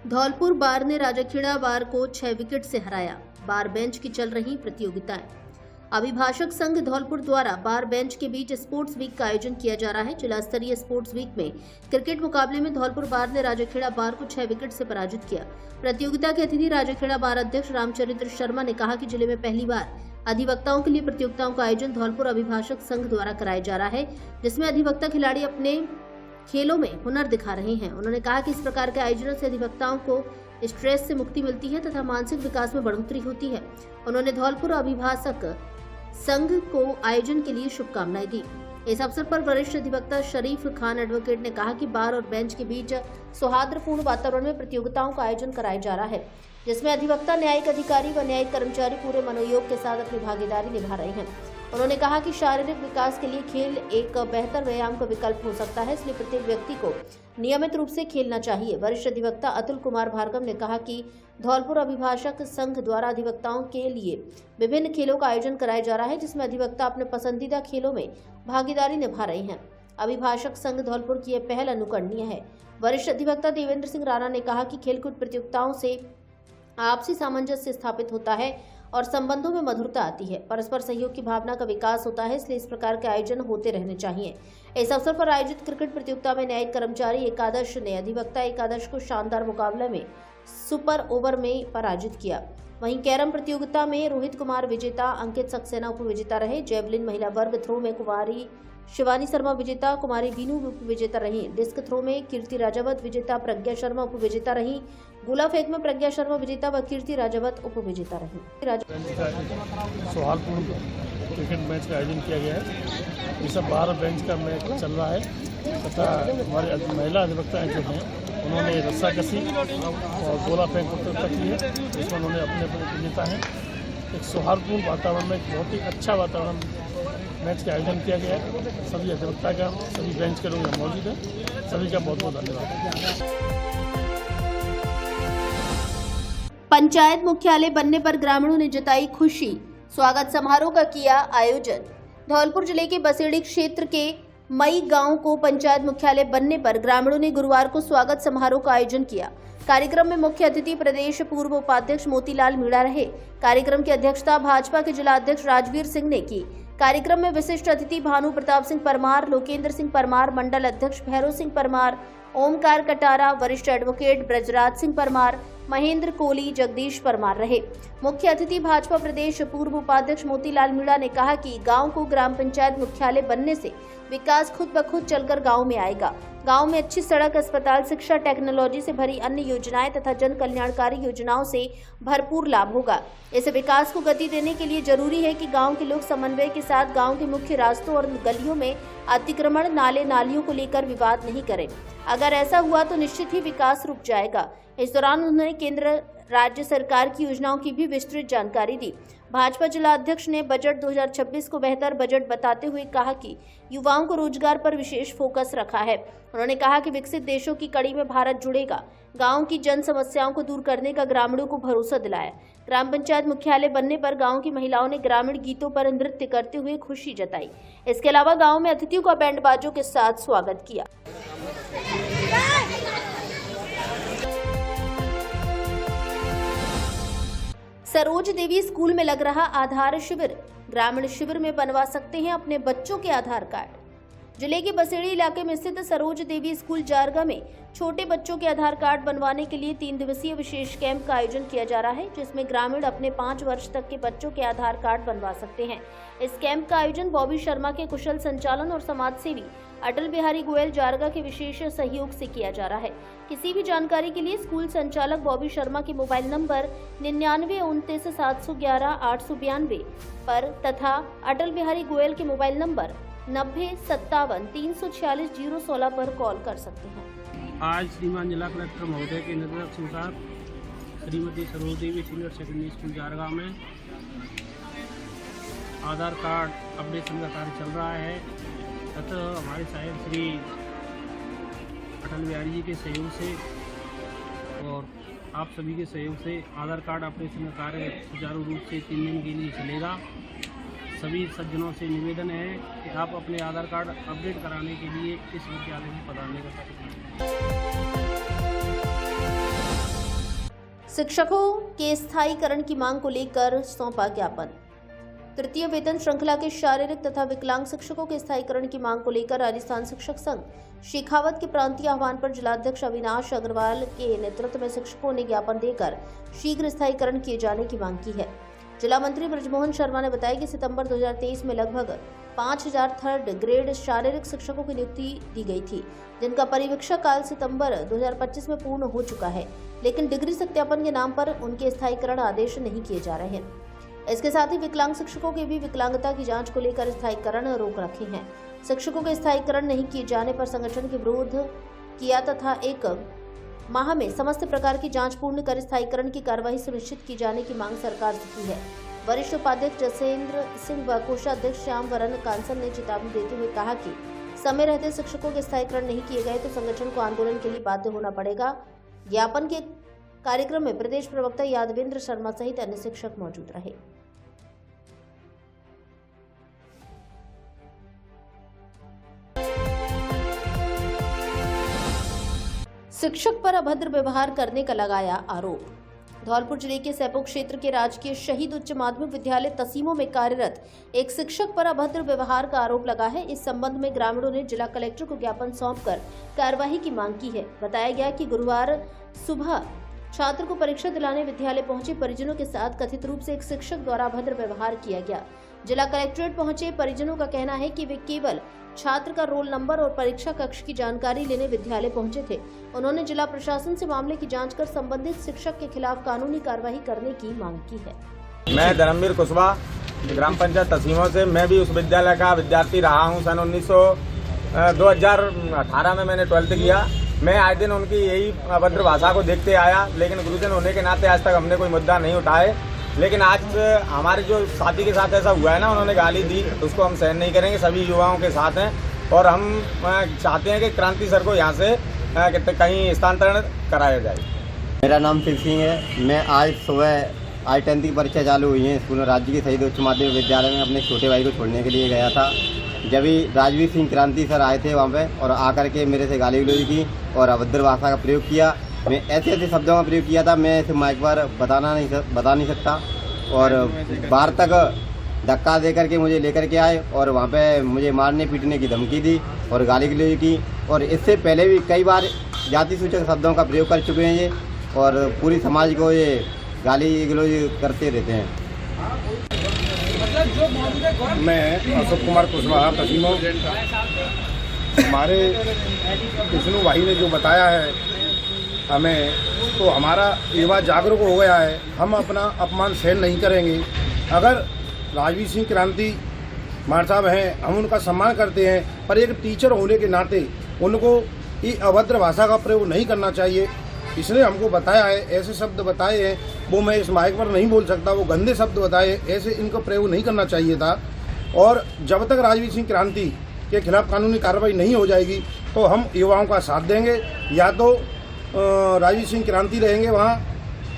धौलपुर बार ने राजाखेड़ा बार को 6 विकेट से हराया। बार बेंच की चल रही प्रतियोगिताएं। अभिभाषक संघ धौलपुर द्वारा बार बेंच के बीच स्पोर्ट्स वीक का आयोजन किया जा रहा है। जिला स्तरीय स्पोर्ट्स वीक में क्रिकेट मुकाबले में धौलपुर बार ने राजाखेड़ा बार को 6 विकेट से पराजित किया। प्रतियोगिता के अतिथि राजाखेड़ा बार अध्यक्ष रामचरित्र शर्मा ने कहा कि जिले में पहली बार अधिवक्ताओं के लिए प्रतियोगिताओं का आयोजन धौलपुर अभिभाषक संघ द्वारा कराया जा रहा है, जिसमें अधिवक्ता खिलाड़ी अपने खेलों में हुनर दिखा रहे हैं। उन्होंने कहा कि इस प्रकार के आयोजनों से अधिवक्ताओं को स्ट्रेस से मुक्ति मिलती है तथा मानसिक विकास में बढ़ोतरी होती है। उन्होंने धौलपुर अभिभाषक संघ को आयोजन के लिए शुभकामनाएं दी। इस अवसर पर वरिष्ठ अधिवक्ता शरीफ खान एडवोकेट ने कहा कि बार और बेंच के बीच सौहार्दपूर्ण वातावरण में प्रतियोगिताओं का आयोजन कराया जा रहा है, जिसमें अधिवक्ता, न्यायिक अधिकारी व न्यायिक कर्मचारी पूरे मनोयोग के साथ अपनी भागीदारी निभा रहे हैं। उन्होंने कहा कि शारीरिक विकास के लिए खेल एक बेहतर व्यायाम का विकल्प हो सकता है, इसलिए प्रत्येक व्यक्ति को नियमित रूप से खेलना चाहिए। वरिष्ठ अधिवक्ता अतुल कुमार भार्गव ने कहा कि धौलपुर अभिभाषक संघ द्वारा अधिवक्ताओं के लिए विभिन्न खेलों का आयोजन कराया जा रहा है, जिसमें अधिवक्ता अपने पसंदीदा खेलों में भागीदारी निभा रहे हैं। अभिभाषक संघ धौलपुर की यह पहल अनुकरणीय है। वरिष्ठ अधिवक्ता देवेंद्र सिंह राणा ने कहा कि खेलकूद प्रतियोगिताओं से आपसी सामंजस्य स्थापित होता है और संबंधों में मधुरता आती है, परस्पर सहयोग की भावना का विकास होता है, इसलिए इस प्रकार के आयोजन होते रहने चाहिए। इस अवसर पर आयोजित क्रिकेट प्रतियोगिता में न्यायिक कर्मचारी एकादश ने अधिवक्ता एकादश को शानदार मुकाबले में सुपर ओवर में पराजित किया। वहीं कैरम प्रतियोगिता में रोहित कुमार विजेता, अंकित सक्सेना उप विजेता रहे। जेवलिन महिला वर्ग थ्रो में कुमारी शिवानी शर्मा विजेता, कुमारी बीनू उप विजेता रही। डिस्क थ्रो में कीर्ति राजावत विजेता, प्रज्ञा शर्मा उप विजेता रही। गोला फेंक में प्रज्ञा शर्मा विजेता व कीर्ति राजावत उप विजेता रही। सौहार्दपूर्ण क्रिकेट मैच का आयोजन किया गया है। ये सब 12 बेंच का मैच चल रहा है तथा हमारे महिला अधिवक्ता जो हैं उन्होंने रस्साकसी और गोला फेंक प्रतियोगिता की है, जिसमें उन्होंने अपने विजेता हैं। एक सौहार्दपूर्ण वातावरण में एक बहुत ही अच्छा वातावरण मैच का आयोजन किया गया है। सभी अधिवक्ता का, सभी बेंच के लोग यहाँ मौजूद हैं, सभी का बहुत बहुत धन्यवाद। पंचायत मुख्यालय बनने पर ग्रामीणों ने जताई खुशी। स्वागत समारोह का किया आयोजन। धौलपुर जिले के बसेड़ी क्षेत्र के मई गांव को पंचायत मुख्यालय बनने पर ग्रामीणों ने गुरुवार को स्वागत समारोह का आयोजन किया। कार्यक्रम में मुख्य अतिथि प्रदेश पूर्व उपाध्यक्ष मोतीलाल मीणा रहे। कार्यक्रम की अध्यक्षता भाजपा के जिला अध्यक्ष राजवीर सिंह ने की। कार्यक्रम में विशिष्ट अतिथि भानु प्रताप सिंह परमार, लोकेंद्र सिंह परमार, मंडल अध्यक्ष भैरव सिंह परमार, ओमकार कटारा, वरिष्ठ एडवोकेट ब्रजराज सिंह परमार, महेंद्र कोहली, जगदीश परमार रहे। मुख्य अतिथि भाजपा प्रदेश पूर्व उपाध्यक्ष मोतीलाल मीणा ने कहा कि गांव को ग्राम पंचायत मुख्यालय बनने से विकास खुद ब खुद चलकर गांव में आएगा। गांव में अच्छी सड़क, अस्पताल, शिक्षा, टेक्नोलॉजी से भरी अन्य योजनाएं तथा जन कल्याणकारी योजनाओं से भरपूर लाभ होगा। इस विकास को गति देने के लिए जरूरी है कि गांव के लोग समन्वय के साथ गांव के मुख्य रास्तों और गलियों में अतिक्रमण, नाले नालियों को लेकर विवाद नहीं करें। अगर ऐसा हुआ तो निश्चित ही विकास रुक जाएगा। इस दौरान उन्होंने केंद्र राज्य सरकार की योजनाओं की भी विस्तृत जानकारी दी। भाजपा जिला अध्यक्ष ने बजट 2026 को बेहतर बजट बताते हुए कहा कि युवाओं को रोजगार पर विशेष फोकस रखा है। उन्होंने कहा कि विकसित देशों की कड़ी में भारत जुड़ेगा। गांव की जन समस्याओं को दूर करने का ग्रामीणों को भरोसा दिलाया। ग्राम पंचायत मुख्यालय बनने पर गांव की महिलाओं ने ग्रामीण गीतों पर नृत्य करते हुए खुशी जताई। इसके अलावा गांव में अतिथियों का बैंड बाजों के साथ स्वागत किया। सरोज देवी स्कूल में लग रहा आधार शिविर। ग्रामीण शिविर में बनवा सकते हैं अपने बच्चों के आधार कार्ड। जिले के बसेड़ी इलाके में स्थित सरोज देवी स्कूल जारगा में छोटे बच्चों के आधार कार्ड बनवाने के लिए 3 दिवसीय विशेष कैंप का आयोजन किया जा रहा है, जिसमें ग्रामीण अपने 5 वर्ष तक के बच्चों के आधार कार्ड बनवा सकते हैं। इस कैंप का आयोजन बॉबी शर्मा के कुशल संचालन और समाजसेवी अटल बिहारी गोयल जारगा के विशेष सहयोग से किया जा रहा है। किसी भी जानकारी के लिए स्कूल संचालक बॉबी शर्मा के मोबाइल नंबर 9929 711 892 पर तथा अटल बिहारी गोयल के मोबाइल नंबर 90 57 346 016 पर कॉल कर सकते हैं। आज श्रीमान जिला कलेक्टर महोदय के निर्देशानुसार श्रीमती सरोज देवी सीनियर सेकेंडरी स्कूल जारगा में आधार कार्ड अपडेशन का कार्य चल रहा है तथा हमारे साहेब श्री अटल बिहारी जी के सहयोग से और आप सभी के सहयोग से आधार कार्ड अपडेशन का कार्य सुचारू रूप से 3 दिन के लिए चलेगा। सभी सज्जनों से निवेदन है कि आप अपने आधार कार्ड अपडेट कराने के लिए इस विद्यालय में पधारने का शिक्षकों के स्थायीकरण की मांग को लेकर सौंपा ज्ञापन। तृतीय वेतन श्रृंखला के शारीरिक तथा विकलांग शिक्षकों के स्थायीकरण की मांग को लेकर राजस्थान शिक्षक संघ शेखावत के प्रांतीय आह्वान पर जिलाध्यक्ष अविनाश अग्रवाल के नेतृत्व में शिक्षकों ने ज्ञापन देकर शीघ्र स्थायीकरण किए जाने की मांग की है। जिला मंत्री ब्रजमोहन शर्मा ने बताया कि सितंबर 2023 में लगभग 5000 थर्ड ग्रेड शारीरिक शिक्षकों की नियुक्ति दी गई थी, जिनका परिवीक्षा काल सितंबर 2025 में पूर्ण हो चुका है, लेकिन डिग्री सत्यापन के नाम पर उनके स्थायीकरण आदेश नहीं किए जा रहे हैं। इसके साथ ही विकलांग शिक्षकों की भी विकलांगता की जांच को लेकर स्थायीकरण रोक रखे हैं। शिक्षकों के स्थायीकरण नहीं किए जाने पर संगठन के विरोध किया तथा 1 माह में समस्त प्रकार की जांच पूर्ण कर स्थायीकरण की कार्यवाही सुनिश्चित की जाने की मांग सरकार से की है। वरिष्ठ उपाध्यक्ष जसेंद्र सिंह व कोषाध्यक्ष श्याम वरण कांसल ने चेतावनी देते हुए कहा कि समय रहते शिक्षकों के स्थायीकरण नहीं किए गए तो संगठन को आंदोलन के लिए बाध्य होना पड़ेगा। ज्ञापन के कार्यक्रम में प्रदेश प्रवक्ता यादवेंद्र शर्मा सहित अन्य शिक्षक मौजूद रहे। शिक्षक पर अभद्र व्यवहार करने का लगाया आरोप। धौलपुर जिले के सैपो क्षेत्र के राजकीय शहीद उच्च माध्यमिक विद्यालय तसीमो में कार्यरत एक शिक्षक पर अभद्र व्यवहार का आरोप लगा है। इस संबंध में ग्रामीणों ने जिला कलेक्टर को ज्ञापन सौंपकर कार्यवाही की मांग की है। बताया गया कि गुरुवार सुबह छात्र को परीक्षा दिलाने विद्यालय पहुंचे परिजनों के साथ कथित रूप से एक शिक्षक द्वारा अभद्र व्यवहार किया गया। जिला कलेक्ट्रेट पहुंचे परिजनों का कहना है कि वे केवल छात्र का रोल नंबर और परीक्षा कक्ष की जानकारी लेने विद्यालय पहुंचे थे। उन्होंने जिला प्रशासन से मामले की जांच कर संबंधित शिक्षक के खिलाफ कानूनी कार्रवाई करने की मांग की है। मैं धर्मवीर कुशवाहा, ग्राम पंचायत तसीमो से। मैं भी उस विद्यालय का विद्यार्थी रहा हूं। सन 2018 में मैंने 12th किया। मैं आए दिन उनकी यही अभद्र भाषा को देखते आया, लेकिन गुरुजन होने के नाते आज तक हमने कोई मुद्दा नहीं उठाए। लेकिन आज हमारे जो साथी के साथ ऐसा हुआ है ना, उन्होंने गाली दी, उसको हम सहन नहीं करेंगे। सभी युवाओं के साथ हैं और हम चाहते हैं कि क्रांति सर को यहाँ से कहीं स्थानांतरण कराया जाए। मेरा नाम शिव सिंह है। मैं आज सुबह 10th की परीक्षा चालू हुई है स्कूल में राजकीय के शहीद उच्च माध्यमिक विद्यालय में अपने छोटे भाई को छोड़ने के लिए गया था। जब ही राजवीर सिंह क्रांति सर आए थे वहाँ पे और आकर के मेरे से गाली गलौज की और अभद्र भाषा का प्रयोग किया। मैं ऐसे ऐसे शब्दों का प्रयोग किया था, मैं इसे माइक पर बता नहीं सकता। और बाहर तक धक्का दे करके मुझे लेकर के आए और वहाँ पे मुझे मारने पीटने की धमकी दी और गाली गलौज की। और इससे पहले भी कई बार जाति सूचक शब्दों का प्रयोग कर चुके हैं ये। और पूरी समाज को ये गाली गलौज करते रहते हैं। मैं अशोक कुमार कुशवाहा पसीमो। हमारे विष्णु भाई ने जो बताया है हमें, तो हमारा युवा जागरूक हो गया है। हम अपना अपमान सहन नहीं करेंगे। अगर राजवीर सिंह क्रांति मार साहब हैं, हम उनका सम्मान करते हैं, पर एक टीचर होने के नाते उनको ये अभद्र भाषा का प्रयोग नहीं करना चाहिए। इसने हमको बताया है, ऐसे शब्द बताए हैं, वो मैं इस माइक पर नहीं बोल सकता, वो गंदे शब्द बताए, ऐसे इनका प्रयोग नहीं करना चाहिए था। और जब तक राजवीर सिंह क्रांति के खिलाफ कानूनी कार्रवाई नहीं हो जाएगी तो हम युवाओं का साथ देंगे। या तो राजवीर सिंह क्रांति रहेंगे वहाँ,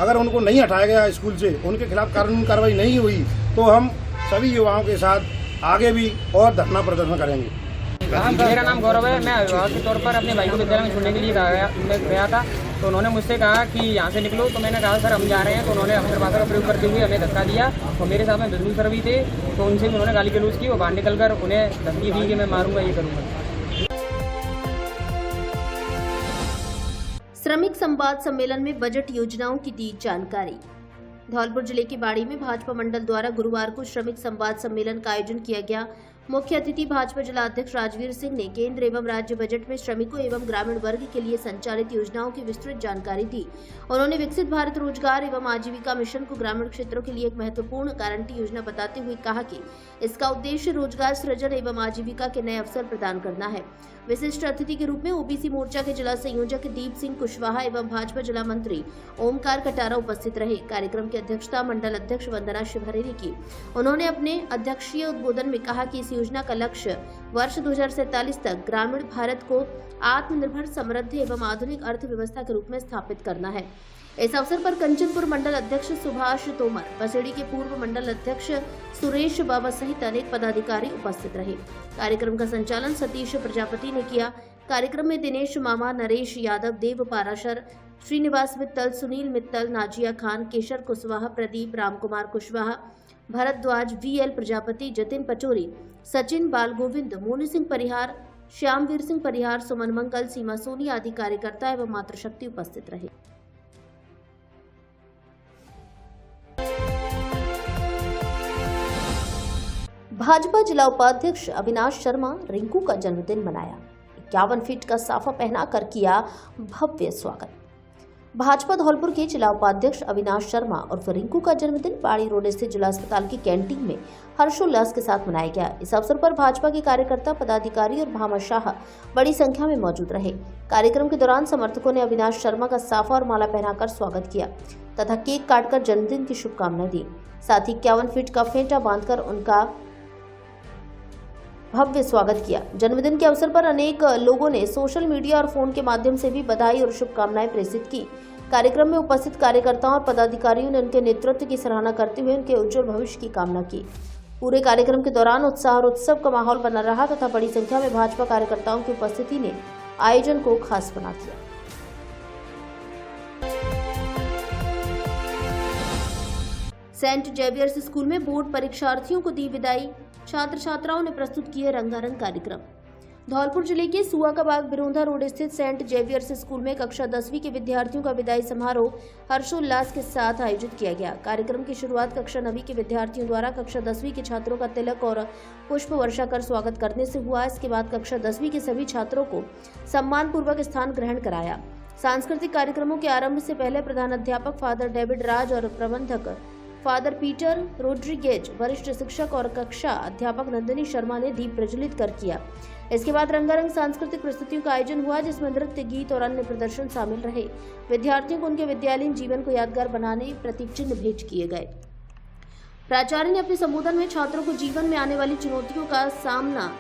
अगर उनको नहीं हटाया गया स्कूल से, उनके खिलाफ कानूनी कार्रवाई नहीं हुई तो हम सभी युवाओं के साथ आगे भी और धरना प्रदर्शन करेंगे। मेरा नाम गौरव है। मैं अभिभावक के तौर पर अपने भाई को विद्यालय में छोड़ने के लिए गया था, तो उन्होंने मुझसे कहा कि यहाँ से निकलो, तो मैंने कहा सर हम जा रहे हैं। तो उन्होंने अभद्र भाषा का प्रयोग करते हुए हमें धक्का दिया और मेरे साथ में बिजली सर भी थे, तो उनसे भी उन्होंने गाली गलौज की और बाहर निकलकर उन्हें धमकी दी कि मैं मारूंगा, ये करूँगा। श्रमिक संवाद सम्मेलन में बजट योजनाओं की दी जानकारी। धौलपुर जिले के बाड़ी में भाजपा मंडल द्वारा गुरुवार को श्रमिक संवाद सम्मेलन का आयोजन किया गया। मुख्य अतिथि भाजपा जिला अध्यक्ष राजवीर सिंह ने केंद्र एवं राज्य बजट में श्रमिकों एवं ग्रामीण वर्ग के लिए संचालित योजनाओं की विस्तृत जानकारी दी। उन्होंने विकसित भारत रोजगार एवं आजीविका मिशन को ग्रामीण क्षेत्रों के लिए एक महत्वपूर्ण गारंटी योजना बताते हुए कहा कि इसका उद्देश्य रोजगार सृजन एवं आजीविका के नए अवसर प्रदान करना है। विशिष्ट अतिथि के रूप में ओबीसी मोर्चा के जिला संयोजक दीप सिंह कुशवाहा एवं भाजपा जिला मंत्री ओमकार कटारा उपस्थित रहे। कार्यक्रम की अध्यक्षता मंडल अध्यक्ष वंदना शिवहरे ने की। उन्होंने अपने अध्यक्षीय उद्बोधन में कहा कि इस योजना का लक्ष्य वर्ष 2047 तक ग्रामीण भारत को आत्मनिर्भर, समृद्ध एवं आधुनिक अर्थव्यवस्था के रूप में स्थापित करना है। इस अवसर पर कंचनपुर मंडल अध्यक्ष सुभाष तोमर, बसेड़ी के पूर्व मंडल अध्यक्ष सुरेश बाबा सहित अनेक पदाधिकारी उपस्थित रहे। कार्यक्रम का संचालन सतीश प्रजापति ने किया। कार्यक्रम में दिनेश मामा, नरेश यादव, देव पाराशर, श्रीनिवास मित्तल, सुनील मित्तल, नाजिया खान, केशर कुशवाहा, प्रदीप, रामकुमार कुशवाहा, भरद्वाज, VL प्रजापति, जतिन पचोरी, सचिन बाल गोविंद, मोनी सिंह परिहार, श्यामवीर सिंह परिहार, सुमन मंगल, सीमा सोनी आदि कार्यकर्ता एवं मातृशक्ति उपस्थित रहे। भाजपा जिला उपाध्यक्ष अविनाश शर्मा रिंकू का जन्मदिन मनाया। 51 फीट का साफा पहनाकर किया भव्य स्वागत। भाजपा धौलपुर के जिला उपाध्यक्ष अविनाश शर्मा और रिंकू का जन्मदिन बाड़ी रोड स्थित जिला अस्पताल की कैंटीन में हर्षोल्लास के साथ मनाया गया। इस अवसर पर भाजपा के कार्यकर्ता, पदाधिकारी और भामाशाह बड़ी संख्या में मौजूद रहे। कार्यक्रम के दौरान समर्थकों ने अविनाश शर्मा का साफा और माला पहनाकर स्वागत किया तथा केक काटकर जन्मदिन की शुभकामनाएं दी। साथ ही 51 फीट का फेंटा बांधकर उनका भव्य स्वागत किया। जन्मदिन के अवसर पर अनेक लोगों ने सोशल मीडिया और फोन के माध्यम से भी बधाई और शुभकामनाएं प्रेषित की। कार्यक्रम में उपस्थित कार्यकर्ताओं और पदाधिकारियों ने उनके नेतृत्व की सराहना करते हुए उनके उज्जवल भविष्य की कामना की। पूरे कार्यक्रम के दौरान उत्साह और उत्सव का माहौल बना रहा तथा बड़ी संख्या में भाजपा कार्यकर्ताओं की उपस्थिति ने आयोजन को खास बना दिया। सेंट जेवियर्स स्कूल में बोर्ड परीक्षार्थियों को दी विदाई। छात्र छात्राओं ने प्रस्तुत किए रंगारंग कार्यक्रम। धौलपुर जिले के सुआ का बाग बिरोंधा रोड स्थित सेंट जेवियर्स स्कूल में कक्षा 10वीं के विद्यार्थियों का विदाई समारोह हर्षोल्लास के साथ आयोजित किया गया। कार्यक्रम की शुरुआत कक्षा 9वीं के विद्यार्थियों द्वारा कक्षा 10वीं के छात्रों का तिलक और पुष्प वर्षा कर स्वागत करने से हुआ। इसके बाद कक्षा 10वीं के सभी छात्रों को सम्मान पूर्वक स्थान ग्रहण कराया। सांस्कृतिक कार्यक्रमों के आरंभ से पहले प्रधानाध्यापक फादर डेविड राज और प्रबंधक फादर पीटर रोड्रिगेज, वरिष्ठ शिक्षक और कक्षा अध्यापक नंदिनी शर्मा ने दीप प्रज्वलित कर किया। इसके बाद रंगारंग सांस्कृतिक प्रस्तुतियों का आयोजन हुआ, जिसमें नृत्य, गीत और अन्य प्रदर्शन शामिल रहे। विद्यार्थियों को उनके विद्यालयीन जीवन को यादगार बनाने प्रतीक चिन्ह भेंट किए गए। प्राचार्य ने अपने संबोधन में छात्रों को जीवन में आने वाली चुनौतियों का सामना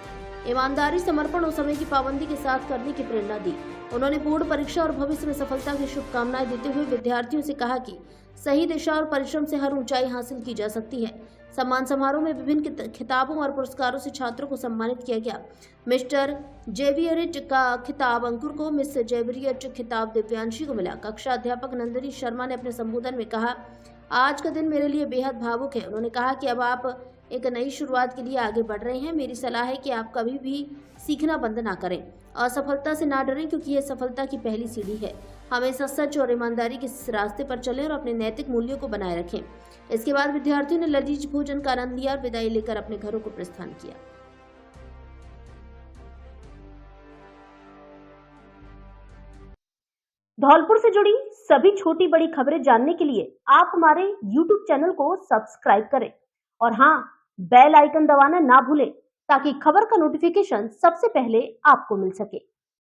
ईमानदारी, समर्पण और समय की पाबंदी के साथ करने की प्रेरणा दी। उन्होंने बोर्ड परीक्षा और भविष्य में सफलता की शुभकामनाएं देते हुए विद्यार्थियों से कहा कि सही दिशा और परिश्रम से हर ऊंचाई हासिल की जा सकती है। सम्मान समारोह में विभिन्न खिताबों और पुरस्कारों से छात्रों को सम्मानित किया गया। मिस्टर जेवियरिट का खिताब अंकुर को, मिस जेवियरिट खिताब दिव्यांशी को मिला। कक्षा अध्यापक नंदिनी शर्मा ने अपने संबोधन में कहा, आज का दिन मेरे लिए बेहद भावुक है। उन्होंने कहा कि अब आप एक नई शुरुआत के लिए आगे बढ़ रहे हैं। मेरी सलाह है कि आप कभी भी सीखना बंद ना करें, असफलता से ना डरें, क्योंकि यह सफलता की पहली सीढ़ी है। हमेशा सच और ईमानदारी के रास्ते पर चलें और अपने नैतिक मूल्यों को बनाए रखें। इसके बाद विद्यार्थियों ने लजीज भोजन का आनंद लिया और विदाई लेकर अपने घरों को प्रस्थान किया। धौलपुर से जुड़ी सभी छोटी बड़ी खबरें जानने के लिए आप हमारे YouTube चैनल को सब्सक्राइब करें और हाँ, बेल आइकन दबाना ना भूलें ताकि खबर का नोटिफिकेशन सबसे पहले आपको मिल सके।